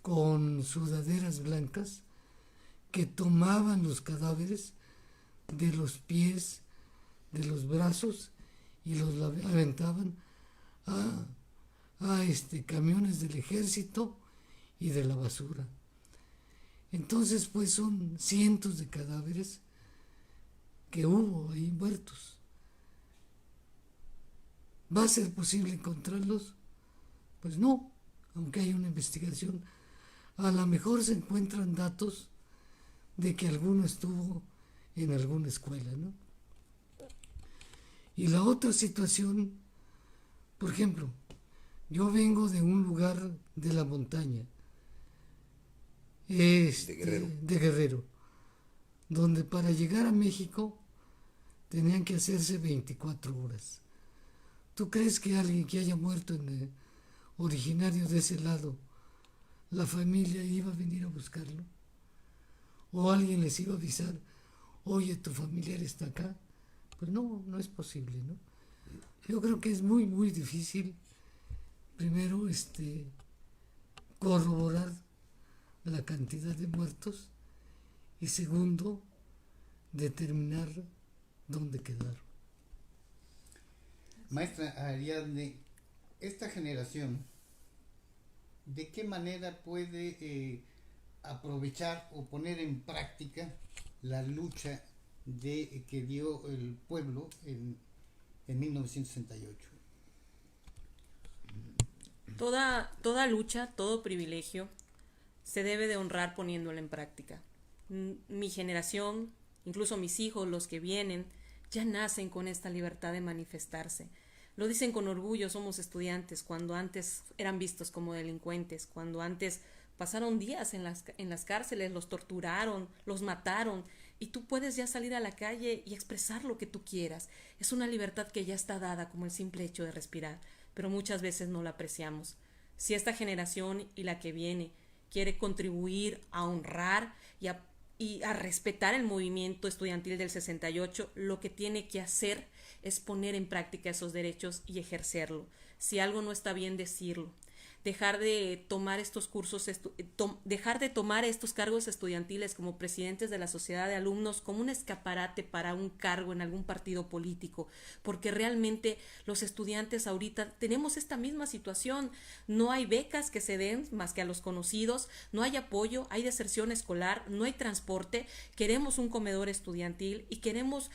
con sudaderas blancas que tomaban los cadáveres de los pies, de los brazos y los aventaban a camiones del ejército y de la basura. Entonces, pues son cientos de cadáveres que hubo ahí muertos. ¿Va a ser posible encontrarlos? Pues no, aunque hay una investigación. A lo mejor se encuentran datos de que alguno estuvo en alguna escuela, ¿no? Y la otra situación, por ejemplo, yo vengo de un lugar de la montaña, de Guerrero, donde para llegar a México tenían que hacerse 24 horas. ¿Tú crees que alguien que haya muerto originario de ese lado, la familia iba a venir a buscarlo? ¿O alguien les iba a avisar, oye, tu familiar está acá? Pues no, no es posible, ¿no? Yo creo que es muy, muy difícil, primero, corroborar la cantidad de muertos y segundo, determinar dónde quedaron. Maestra Ariadne, esta generación, ¿de qué manera puede aprovechar o poner en práctica la lucha que dio el pueblo en 1968. Toda lucha, todo privilegio se debe de honrar poniéndolo en práctica. Mi generación, incluso mis hijos, los que vienen, ya nacen con esta libertad de manifestarse. Lo dicen con orgullo, somos estudiantes, cuando antes eran vistos como delincuentes, cuando antes pasaron días en las cárceles, los torturaron, los mataron, y tú puedes ya salir a la calle y expresar lo que tú quieras. Es una libertad que ya está dada, como el simple hecho de respirar, pero muchas veces no la apreciamos. Si esta generación y la que viene quiere contribuir a honrar y a respetar el movimiento estudiantil del 68, lo que tiene que hacer es poner en práctica esos derechos y ejercerlo. Si algo no está bien, decirlo. Dejar de tomar estos cargos estudiantiles como presidentes de la sociedad de alumnos como un escaparate para un cargo en algún partido político, porque realmente los estudiantes ahorita tenemos esta misma situación. No hay becas que se den más que a los conocidos, no hay apoyo, hay deserción escolar, no hay transporte. Queremos un comedor estudiantil y queremos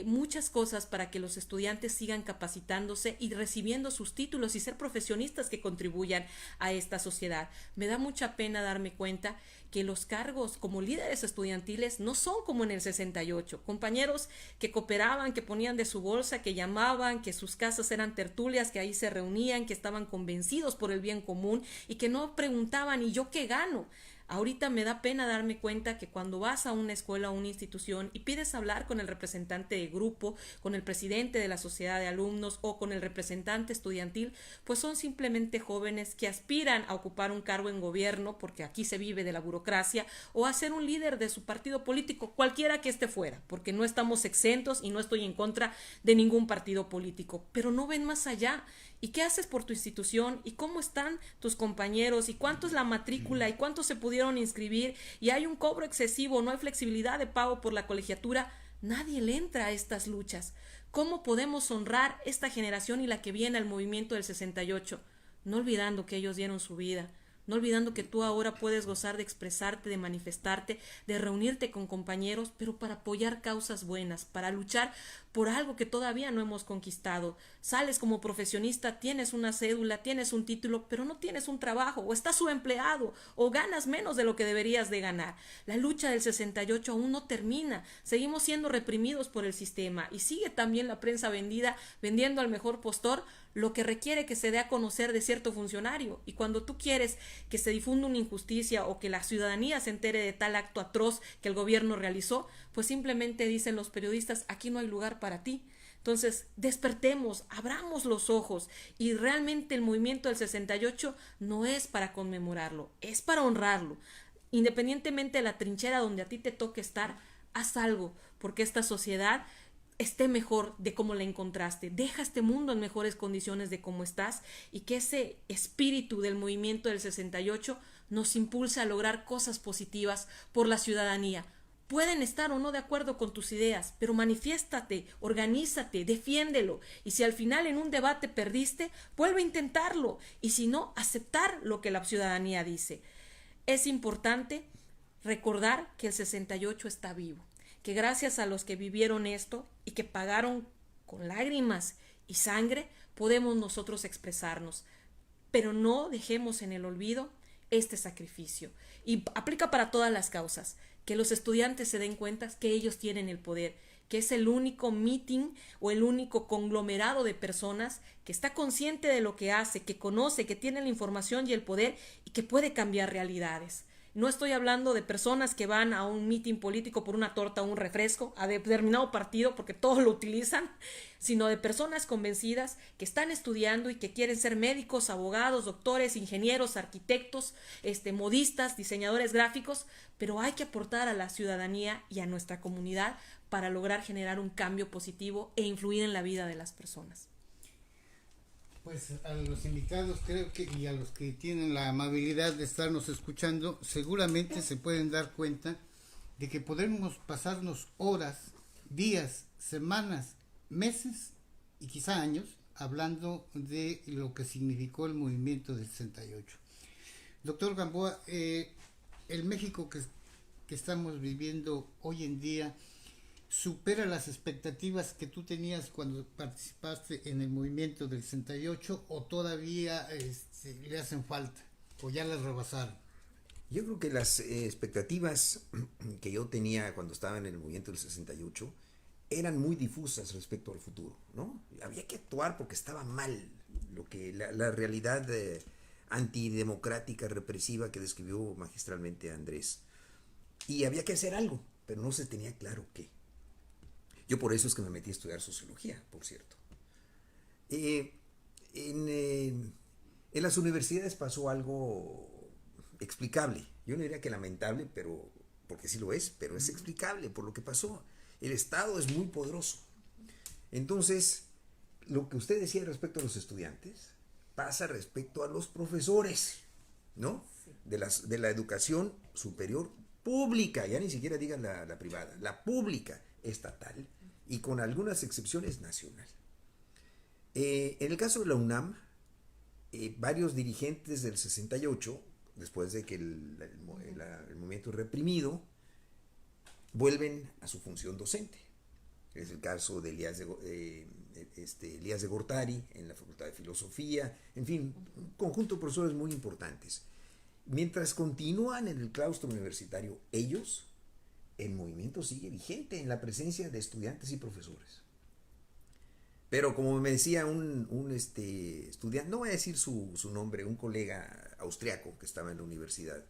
muchas cosas para que los estudiantes sigan capacitándose y recibiendo sus títulos y ser profesionistas que contribuyan a esta sociedad. Me da mucha pena darme cuenta que los cargos como líderes estudiantiles no son como en el 68. Compañeros que cooperaban, que ponían de su bolsa, que llamaban, que sus casas eran tertulias, que ahí se reunían, que estaban convencidos por el bien común y que no preguntaban ¿y yo qué gano? Ahorita me da pena darme cuenta que cuando vas a una escuela o una institución y pides hablar con el representante de grupo, con el presidente de la sociedad de alumnos o con el representante estudiantil, pues son simplemente jóvenes que aspiran a ocupar un cargo en gobierno, porque aquí se vive de la burocracia, o a ser un líder de su partido político, cualquiera que esté fuera, porque no estamos exentos y no estoy en contra de ningún partido político, pero no ven más allá. ¿Y qué haces por tu institución? ¿Y cómo están tus compañeros? ¿Y cuánto es la matrícula? ¿Y cuántos se pudieron inscribir? ¿Y hay un cobro excesivo? ¿No hay flexibilidad de pago por la colegiatura? Nadie le entra a estas luchas. ¿Cómo podemos honrar esta generación y la que viene al movimiento del 68? No olvidando que ellos dieron su vida, no olvidando que tú ahora puedes gozar de expresarte, de manifestarte, de reunirte con compañeros, pero para apoyar causas buenas, para luchar por algo que todavía no hemos conquistado. Sales como profesionista, tienes una cédula, tienes un título, pero no tienes un trabajo, o estás subempleado, o ganas menos de lo que deberías de ganar. La lucha del 68 aún no termina, seguimos siendo reprimidos por el sistema, y sigue también la prensa vendiendo al mejor postor lo que requiere que se dé a conocer de cierto funcionario. Y cuando tú quieres que se difunda una injusticia o que la ciudadanía se entere de tal acto atroz que el gobierno realizó, pues simplemente dicen los periodistas, aquí no hay lugar para ti. Entonces, despertemos, abramos los ojos, y realmente el movimiento del 68 no es para conmemorarlo, es para honrarlo. Independientemente de la trinchera donde a ti te toque estar, haz algo, porque esta sociedad esté mejor de cómo la encontraste. Deja este mundo en mejores condiciones de cómo estás, y que ese espíritu del movimiento del 68 nos impulse a lograr cosas positivas por la ciudadanía. Pueden estar o no de acuerdo con tus ideas, pero manifiéstate, organízate, defiéndelo, y si al final en un debate perdiste, vuelve a intentarlo, y si no, aceptar lo que la ciudadanía dice. Es importante recordar que el 68 está vivo, que gracias a los que vivieron esto y que pagaron con lágrimas y sangre, podemos nosotros expresarnos. Pero no dejemos en el olvido este sacrificio. Y aplica para todas las causas. Que los estudiantes se den cuenta que ellos tienen el poder, que es el único meeting o el único conglomerado de personas que está consciente de lo que hace, que conoce, que tiene la información y el poder y que puede cambiar realidades. No estoy hablando de personas que van a un meeting político por una torta o un refresco a determinado partido porque todos lo utilizan, sino de personas convencidas que están estudiando y que quieren ser médicos, abogados, doctores, ingenieros, arquitectos, modistas, diseñadores gráficos, pero hay que aportar a la ciudadanía y a nuestra comunidad para lograr generar un cambio positivo e influir en la vida de las personas. Pues a los invitados creo que y a los que tienen la amabilidad de estarnos escuchando, seguramente se pueden dar cuenta de que podemos pasarnos horas, días, semanas, meses y quizá años hablando de lo que significó el movimiento del 68. Doctor Gamboa, el México que estamos viviendo hoy en día supera las expectativas que tú tenías cuando participaste en el movimiento del 68 o todavía le hacen falta o ya las rebasaron? Yo creo que las expectativas que yo tenía cuando estaba en el movimiento del 68 eran muy difusas respecto al futuro, ¿no? Había que actuar porque estaba mal lo que la realidad antidemocrática, represiva que describió magistralmente Andrés. Y había que hacer algo, pero no se tenía claro qué. Yo por eso es que me metí a estudiar sociología, por cierto. En las universidades pasó algo explicable. Yo no diría que lamentable, pero porque sí lo es, pero es explicable por lo que pasó. El Estado es muy poderoso. Entonces, lo que usted decía respecto a los estudiantes pasa respecto a los profesores, ¿no? Sí. De la educación superior pública, ya ni siquiera digan la privada, la pública, estatal, y con algunas excepciones nacional. En el caso de la UNAM, varios dirigentes del 68, después de que el movimiento reprimido, vuelven a su función docente. Es el caso de Elías de Gortari en la Facultad de Filosofía, en fin, un conjunto de profesores muy importantes. Mientras continúan en el claustro universitario ellos, el movimiento sigue vigente en la presencia de estudiantes y profesores. Pero como me decía un estudiante, no voy a decir su nombre, un colega austriaco que estaba en la universidad,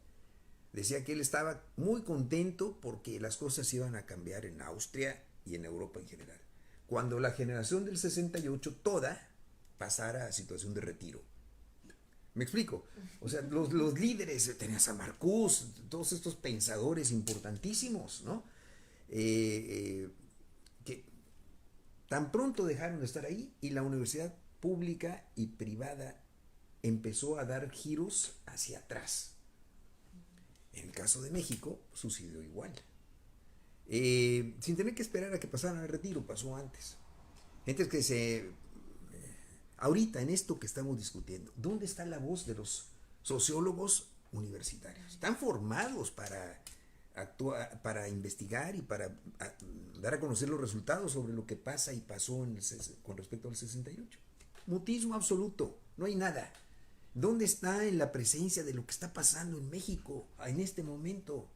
decía que él estaba muy contento porque las cosas iban a cambiar en Austria y en Europa en general. Cuando la generación del 68 toda pasara a situación de retiro. ¿Me explico? O sea, los líderes, tenías a Marcuse, todos estos pensadores importantísimos, ¿no? Que tan pronto dejaron de estar ahí y la universidad pública y privada empezó a dar giros hacia atrás. En el caso de México sucedió igual. Sin tener que esperar a que pasaran al retiro, pasó antes. Gente que ahorita en esto que estamos discutiendo, ¿dónde está la voz de los sociólogos universitarios? Están formados para actuar, para investigar y para dar a conocer los resultados sobre lo que pasa y pasó con respecto al 68. Mutismo absoluto, no hay nada. ¿Dónde está en la presencia de lo que está pasando en México en este momento?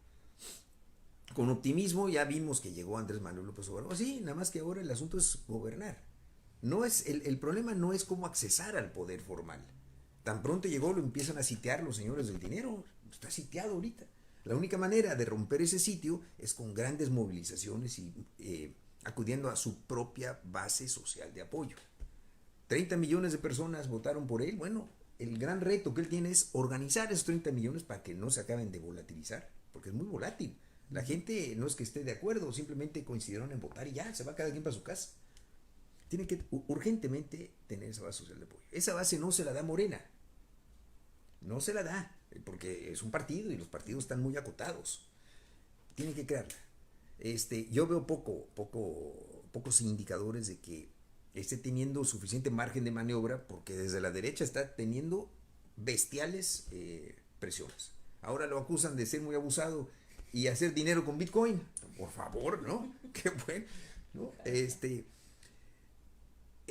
Con optimismo ya vimos que llegó Andrés Manuel López Obrador. Sí, nada más que ahora el asunto es gobernar. No es, el problema no es cómo accesar al poder formal. Tan pronto llegó, lo empiezan a sitiar los señores del dinero. Está sitiado ahorita. La única manera de romper ese sitio es con grandes movilizaciones y acudiendo a su propia base social de apoyo. 30 millones de personas votaron por él. Bueno, el gran reto que él tiene es organizar esos 30 millones para que no se acaben de volatilizar, porque es muy volátil. La gente no es que esté de acuerdo, simplemente coincidieron en votar y ya, se va cada quien para su casa. Tiene que urgentemente tener esa base social de apoyo. Esa base no se la da Morena. No se la da, porque es un partido y los partidos están muy acotados. Tiene que crearla. Yo veo pocos indicadores de que esté teniendo suficiente margen de maniobra, porque desde la derecha está teniendo bestiales presiones. Ahora lo acusan de ser muy abusado y hacer dinero con Bitcoin. Por favor, ¿no? Qué bueno, ¿no?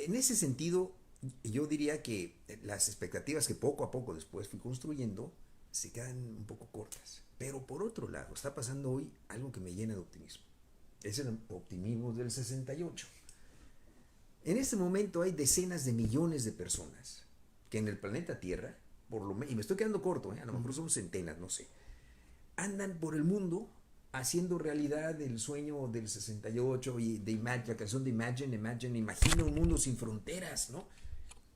En ese sentido, yo diría que las expectativas que poco a poco después fui construyendo se quedan un poco cortas. Pero por otro lado, está pasando hoy algo que me llena de optimismo. Es el optimismo del 68. En este momento hay decenas de millones de personas que en el planeta Tierra, y me estoy quedando corto, a lo mejor son centenas, no sé, andan por el mundo haciendo realidad el sueño del 68 y de la canción de Imagina un mundo sin fronteras, ¿no?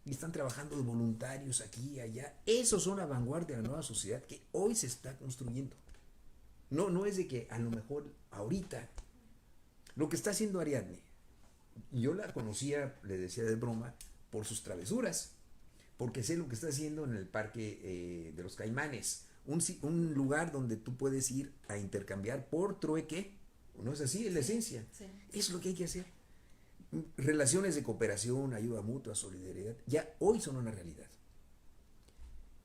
Y están trabajando de voluntarios aquí y allá. Esos son la vanguardia de la nueva sociedad que hoy se está construyendo. No es de que a lo mejor ahorita lo que está haciendo Ariadne, yo la conocía, le decía de broma, por sus travesuras, porque sé lo que está haciendo en el Parque de los Caimanes, un lugar donde tú puedes ir a intercambiar por trueque, ¿no es así? Es la esencia. Sí. Eso es lo que hay que hacer. Relaciones de cooperación, ayuda mutua, solidaridad, ya hoy son una realidad.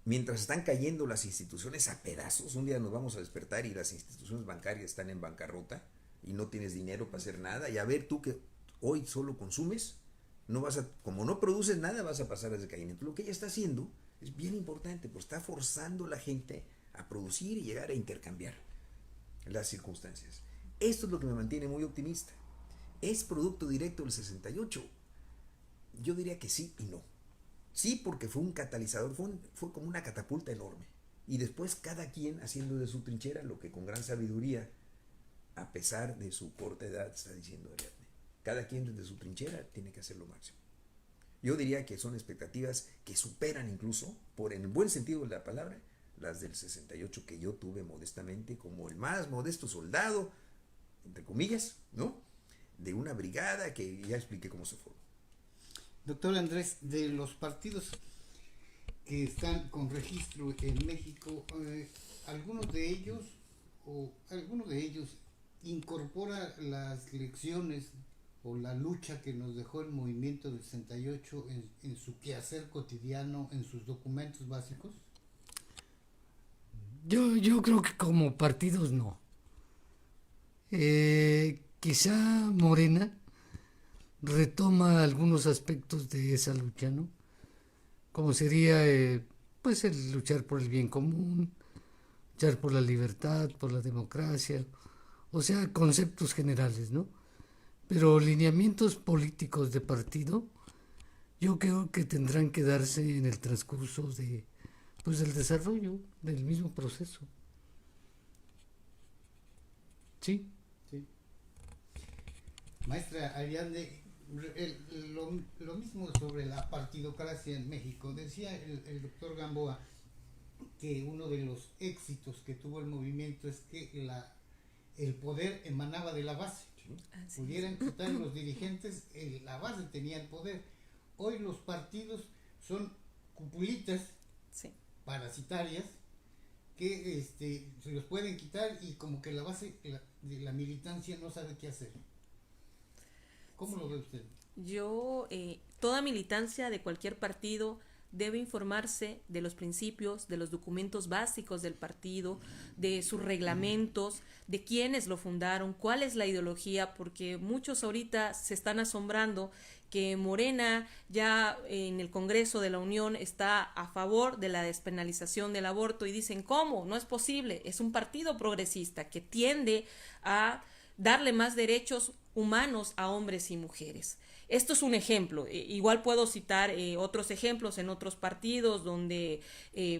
Mientras están cayendo las instituciones a pedazos, un día nos vamos a despertar y las instituciones bancarias están en bancarrota, y no tienes dinero para hacer nada, y a ver tú que hoy solo consumes, como no produces nada, vas a pasar a decaimiento. Lo que ella está haciendo es bien importante, pues está forzando a la gente a producir y llegar a intercambiar las circunstancias. Esto es lo que me mantiene muy optimista. ¿Es producto directo del 68? Yo diría que sí y no. Sí, porque fue un catalizador, fue como una catapulta enorme. Y después cada quien haciendo de su trinchera lo que con gran sabiduría, a pesar de su corta edad, está diciendo Ariadne. Cada quien desde su trinchera tiene que hacer lo máximo. Yo diría que son expectativas que superan incluso, por en el buen sentido de la palabra, las del 68 que yo tuve modestamente como el más modesto soldado, entre comillas, ¿no? De una brigada que ya expliqué cómo se formó. Doctor Andrés, de los partidos que están con registro en México, algunos de ellos incorpora las lecciones o la lucha que nos dejó el movimiento del 68 en su quehacer cotidiano, en sus documentos básicos. Yo creo que como partidos no. Quizá Morena retoma algunos aspectos de esa lucha, ¿no? Como sería pues el luchar por el bien común, luchar por la libertad, por la democracia, o sea, conceptos generales, ¿no? Pero lineamientos políticos de partido, yo creo que tendrán que darse en el transcurso del desarrollo del mismo proceso. ¿Sí? Sí. Maestra Ariadne, lo mismo sobre la partidocracia en México. Decía el doctor Gamboa que uno de los éxitos que tuvo el movimiento es que el poder emanaba de la base. Pudieran quitar los dirigentes, la base tenía el poder. Hoy los partidos son cupulitas parasitarias que se los pueden quitar y como que la base de la militancia no sabe qué hacer. ¿Cómo lo ve usted? Toda militancia de cualquier partido debe informarse de los principios, de los documentos básicos del partido, de sus reglamentos, de quiénes lo fundaron, cuál es la ideología, porque muchos ahorita se están asombrando que Morena ya en el Congreso de la Unión está a favor de la despenalización del aborto y dicen, ¿cómo? No es posible, es un partido progresista que tiende a darle más derechos humanos a hombres y mujeres. Esto es un ejemplo, igual puedo citar otros ejemplos en otros partidos donde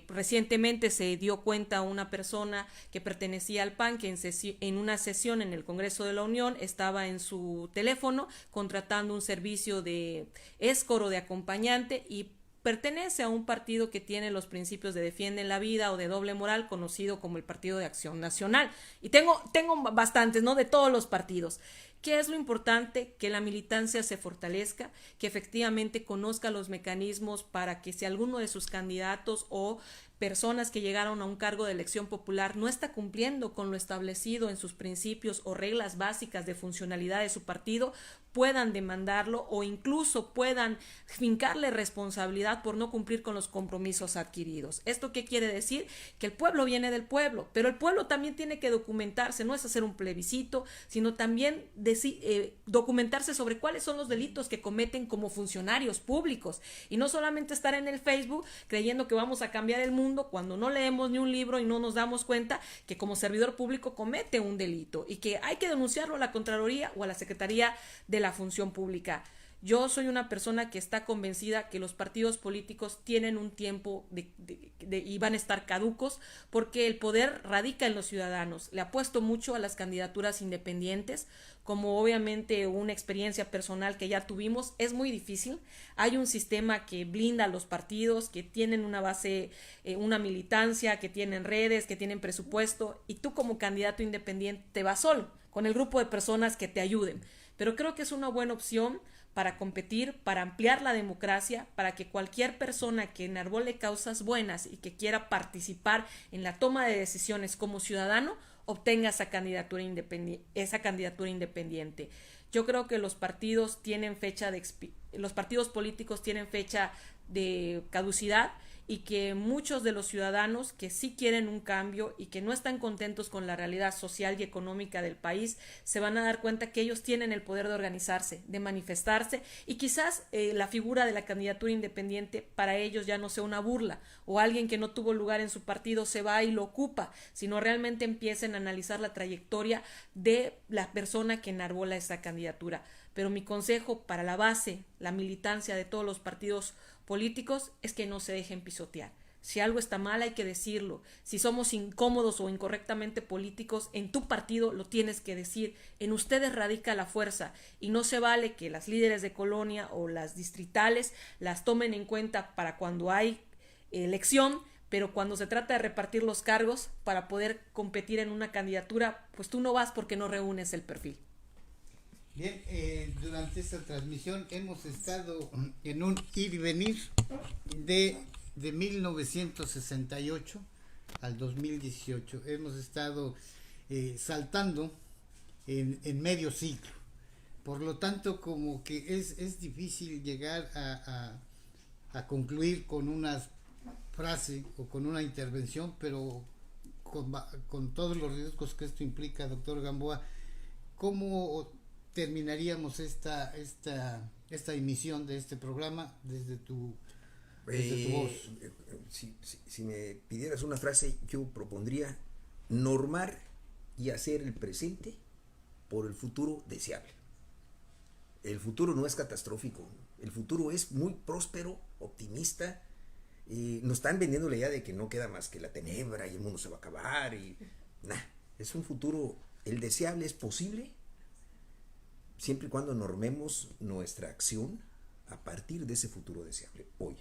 recientemente se dio cuenta una persona que pertenecía al PAN que en una sesión en el Congreso de la Unión estaba en su teléfono contratando un servicio de escort o de acompañante y pertenece a un partido que tiene los principios de defienden la vida o de doble moral, conocido como el Partido de Acción Nacional. Y tengo bastantes, ¿no? De todos los partidos. ¿Qué es lo importante? Que la militancia se fortalezca, que efectivamente conozca los mecanismos para que si alguno de sus candidatos o personas que llegaron a un cargo de elección popular no está cumpliendo con lo establecido en sus principios o reglas básicas de funcionalidad de su partido, puedan demandarlo o incluso puedan fincarle responsabilidad por no cumplir con los compromisos adquiridos. ¿Esto qué quiere decir? Que el pueblo viene del pueblo, pero el pueblo también tiene que documentarse, no es hacer un plebiscito, sino también documentarse sobre cuáles son los delitos que cometen como funcionarios públicos y no solamente estar en el Facebook creyendo que vamos a cambiar el mundo cuando no leemos ni un libro y no nos damos cuenta que como servidor público comete un delito y que hay que denunciarlo a la Contraloría o a la Secretaría de la Función Pública. Yo soy una persona que está convencida que los partidos políticos tienen un tiempo y van a estar caducos porque el poder radica en los ciudadanos. Le apuesto mucho a las candidaturas independientes, como obviamente una experiencia personal que ya tuvimos, es muy difícil. Hay un sistema que blinda a los partidos, que tienen una base, una militancia, que tienen redes, que tienen presupuesto, y tú como candidato independiente te vas solo, con el grupo de personas que te ayuden. Pero creo que es una buena opción para competir, para ampliar la democracia, para que cualquier persona que enarbole causas buenas y que quiera participar en la toma de decisiones como ciudadano, obtenga esa candidatura independiente. Yo creo que los partidos tienen fecha de los partidos políticos tienen fecha de caducidad y que muchos de los ciudadanos que sí quieren un cambio y que no están contentos con la realidad social y económica del país se van a dar cuenta que ellos tienen el poder de organizarse, de manifestarse, y quizás la figura de la candidatura independiente para ellos ya no sea una burla o alguien que no tuvo lugar en su partido se va y lo ocupa, sino realmente empiecen a analizar la trayectoria de la persona que enarbola esa candidatura. Pero mi consejo para la base, la militancia de todos los partidos políticos, es que no se dejen pisotear. Si algo está mal hay que decirlo. Si somos incómodos o incorrectamente políticos en tu partido, lo tienes que decir. En ustedes radica la fuerza y no se vale que las líderes de colonia o las distritales las tomen en cuenta para cuando hay elección, pero cuando se trata de repartir los cargos para poder competir en una candidatura, pues tú no vas porque no reúnes el perfil. Bien, durante esta transmisión hemos estado en un ir y venir de 1968 al 2018. Hemos estado saltando en medio siglo. Por lo tanto, como que es difícil llegar a concluir con una frase o con una intervención, pero con todos los riesgos que esto implica, doctor Gamboa, ¿cómo terminaríamos esta emisión de este programa desde tu voz? Si me pidieras una frase, yo propondría normar y hacer el presente por el futuro deseable. El futuro no es catastrófico, el futuro es muy próspero, optimista. Nos están vendiendo la idea de que no queda más que la tenebra y el mundo se va a acabar es un futuro, el deseable es posible siempre y cuando normemos nuestra acción a partir de ese futuro deseable hoy.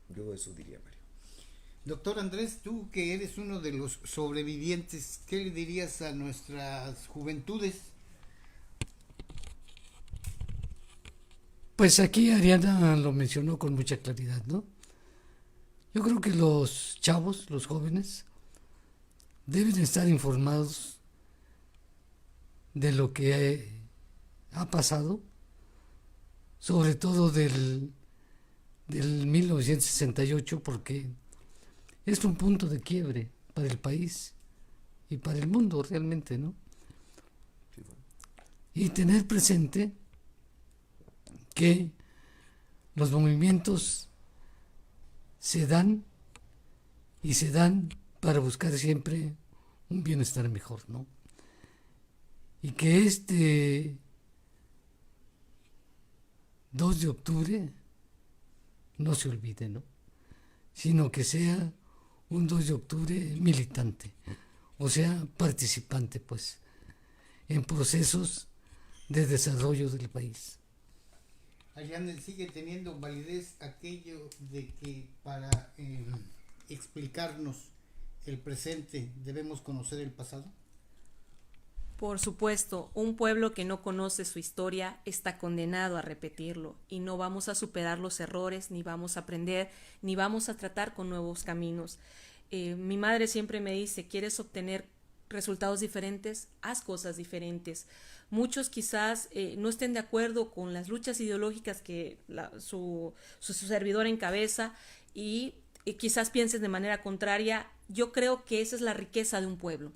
Yo eso diría, Mario. Doctor Andrés, tú que eres uno de los sobrevivientes, ¿qué le dirías a nuestras juventudes? Pues aquí Ariana lo mencionó con mucha claridad, ¿no? Yo creo que los chavos, los jóvenes, deben estar informados de lo que ha pasado, sobre todo del 1968, porque es un punto de quiebre para el país y para el mundo realmente, ¿no? Y tener presente que los movimientos se dan para buscar siempre un bienestar mejor, ¿no? Y que este 2 de octubre no se olvide, ¿no? Sino que sea un 2 de octubre militante, o sea, participante, pues, en procesos de desarrollo del país. Ariane, ¿sigue teniendo validez aquello de que para explicarnos el presente debemos conocer el pasado? Por supuesto, un pueblo que no conoce su historia está condenado a repetirlo y no vamos a superar los errores, ni vamos a aprender, ni vamos a tratar con nuevos caminos. Mi madre siempre me dice, ¿quieres obtener resultados diferentes? Haz cosas diferentes. Muchos quizás no estén de acuerdo con las luchas ideológicas que su servidor encabeza y quizás piensen de manera contraria. Yo creo que esa es la riqueza de un pueblo.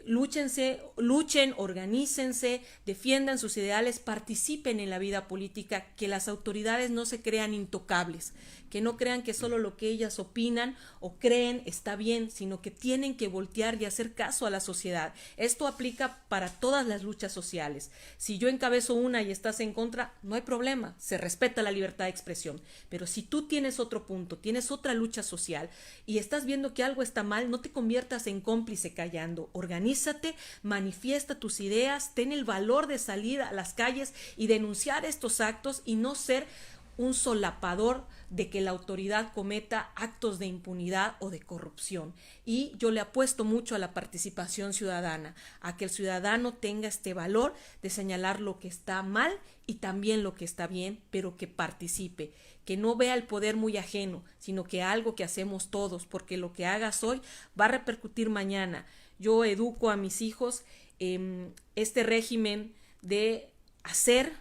Luchen, organícense, defiendan sus ideales, participen en la vida política, que las autoridades no se crean intocables, que no crean que solo lo que ellas opinan o creen está bien, sino que tienen que voltear y hacer caso a la sociedad. Esto aplica para todas las luchas sociales. Si yo encabezo una y estás en contra, no hay problema, se respeta la libertad de expresión. Pero si tú tienes otro punto, tienes otra lucha social y estás viendo que algo está mal, no te conviertas en cómplice callando. Organízate, manifiesta tus ideas, ten el valor de salir a las calles y denunciar estos actos y no ser un solapador de que la autoridad cometa actos de impunidad o de corrupción. Y yo le apuesto mucho a la participación ciudadana, a que el ciudadano tenga este valor de señalar lo que está mal y también lo que está bien, pero que participe, que no vea el poder muy ajeno, sino que algo que hacemos todos, porque lo que hagas hoy va a repercutir mañana. Yo educo a mis hijos este régimen de hacer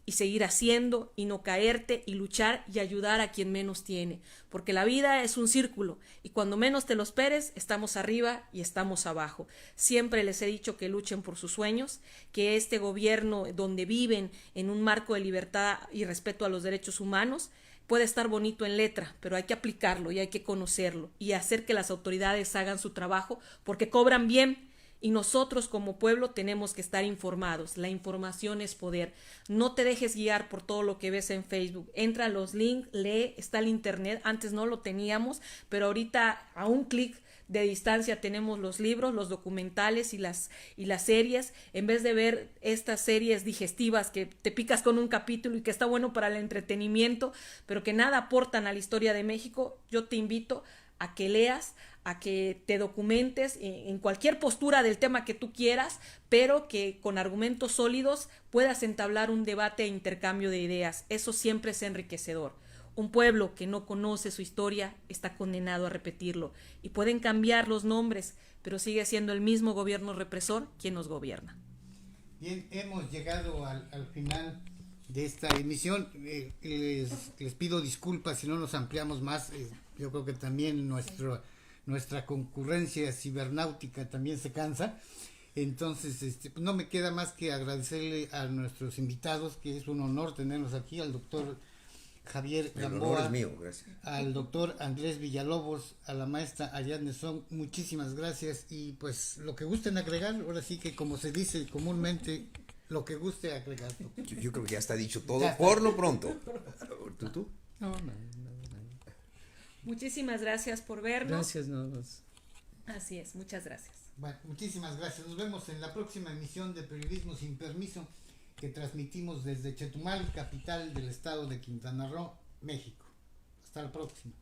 y seguir haciendo y no caerte y luchar y ayudar a quien menos tiene, porque la vida es un círculo y cuando menos te lo esperes estamos arriba y estamos abajo. Siempre les he dicho que luchen por sus sueños, que este gobierno donde viven en un marco de libertad y respeto a los derechos humanos puede estar bonito en letra, pero hay que aplicarlo y hay que conocerlo y hacer que las autoridades hagan su trabajo porque cobran bien. Y nosotros como pueblo tenemos que estar informados. La información es poder. No te dejes guiar por todo lo que ves en Facebook. Entra a los links, lee, está el internet. Antes no lo teníamos, pero ahorita a un clic de distancia tenemos los libros, los documentales y las series. En vez de ver estas series digestivas que te picas con un capítulo y que está bueno para el entretenimiento, pero que nada aportan a la historia de México, yo te invito a que leas, a que te documentes en cualquier postura del tema que tú quieras, pero que con argumentos sólidos puedas entablar un debate e intercambio de ideas. Eso siempre es enriquecedor. Un pueblo que no conoce su historia está condenado a repetirlo. Y pueden cambiar los nombres, pero sigue siendo el mismo gobierno represor quien nos gobierna. Bien, hemos llegado al final de esta emisión. Les pido disculpas si no nos ampliamos más. Yo creo que también nuestra concurrencia cibernáutica también se cansa. Entonces, no me queda más que agradecerle a nuestros invitados, que es un honor tenerlos aquí, al doctor Javier Gamboa, al doctor Andrés Villalobos, a la maestra Ariadne Song. Muchísimas gracias y pues lo que gusten agregar, ahora sí que como se dice comúnmente, lo que guste agregar. Yo creo que ya está dicho todo por lo pronto. ¿Tú? No. Muchísimas gracias por vernos. Gracias, nada más. Así es, muchas gracias. Bueno, muchísimas gracias. Nos vemos en la próxima emisión de Periodismo Sin Permiso, que transmitimos desde Chetumal, capital del estado de Quintana Roo, México. Hasta la próxima.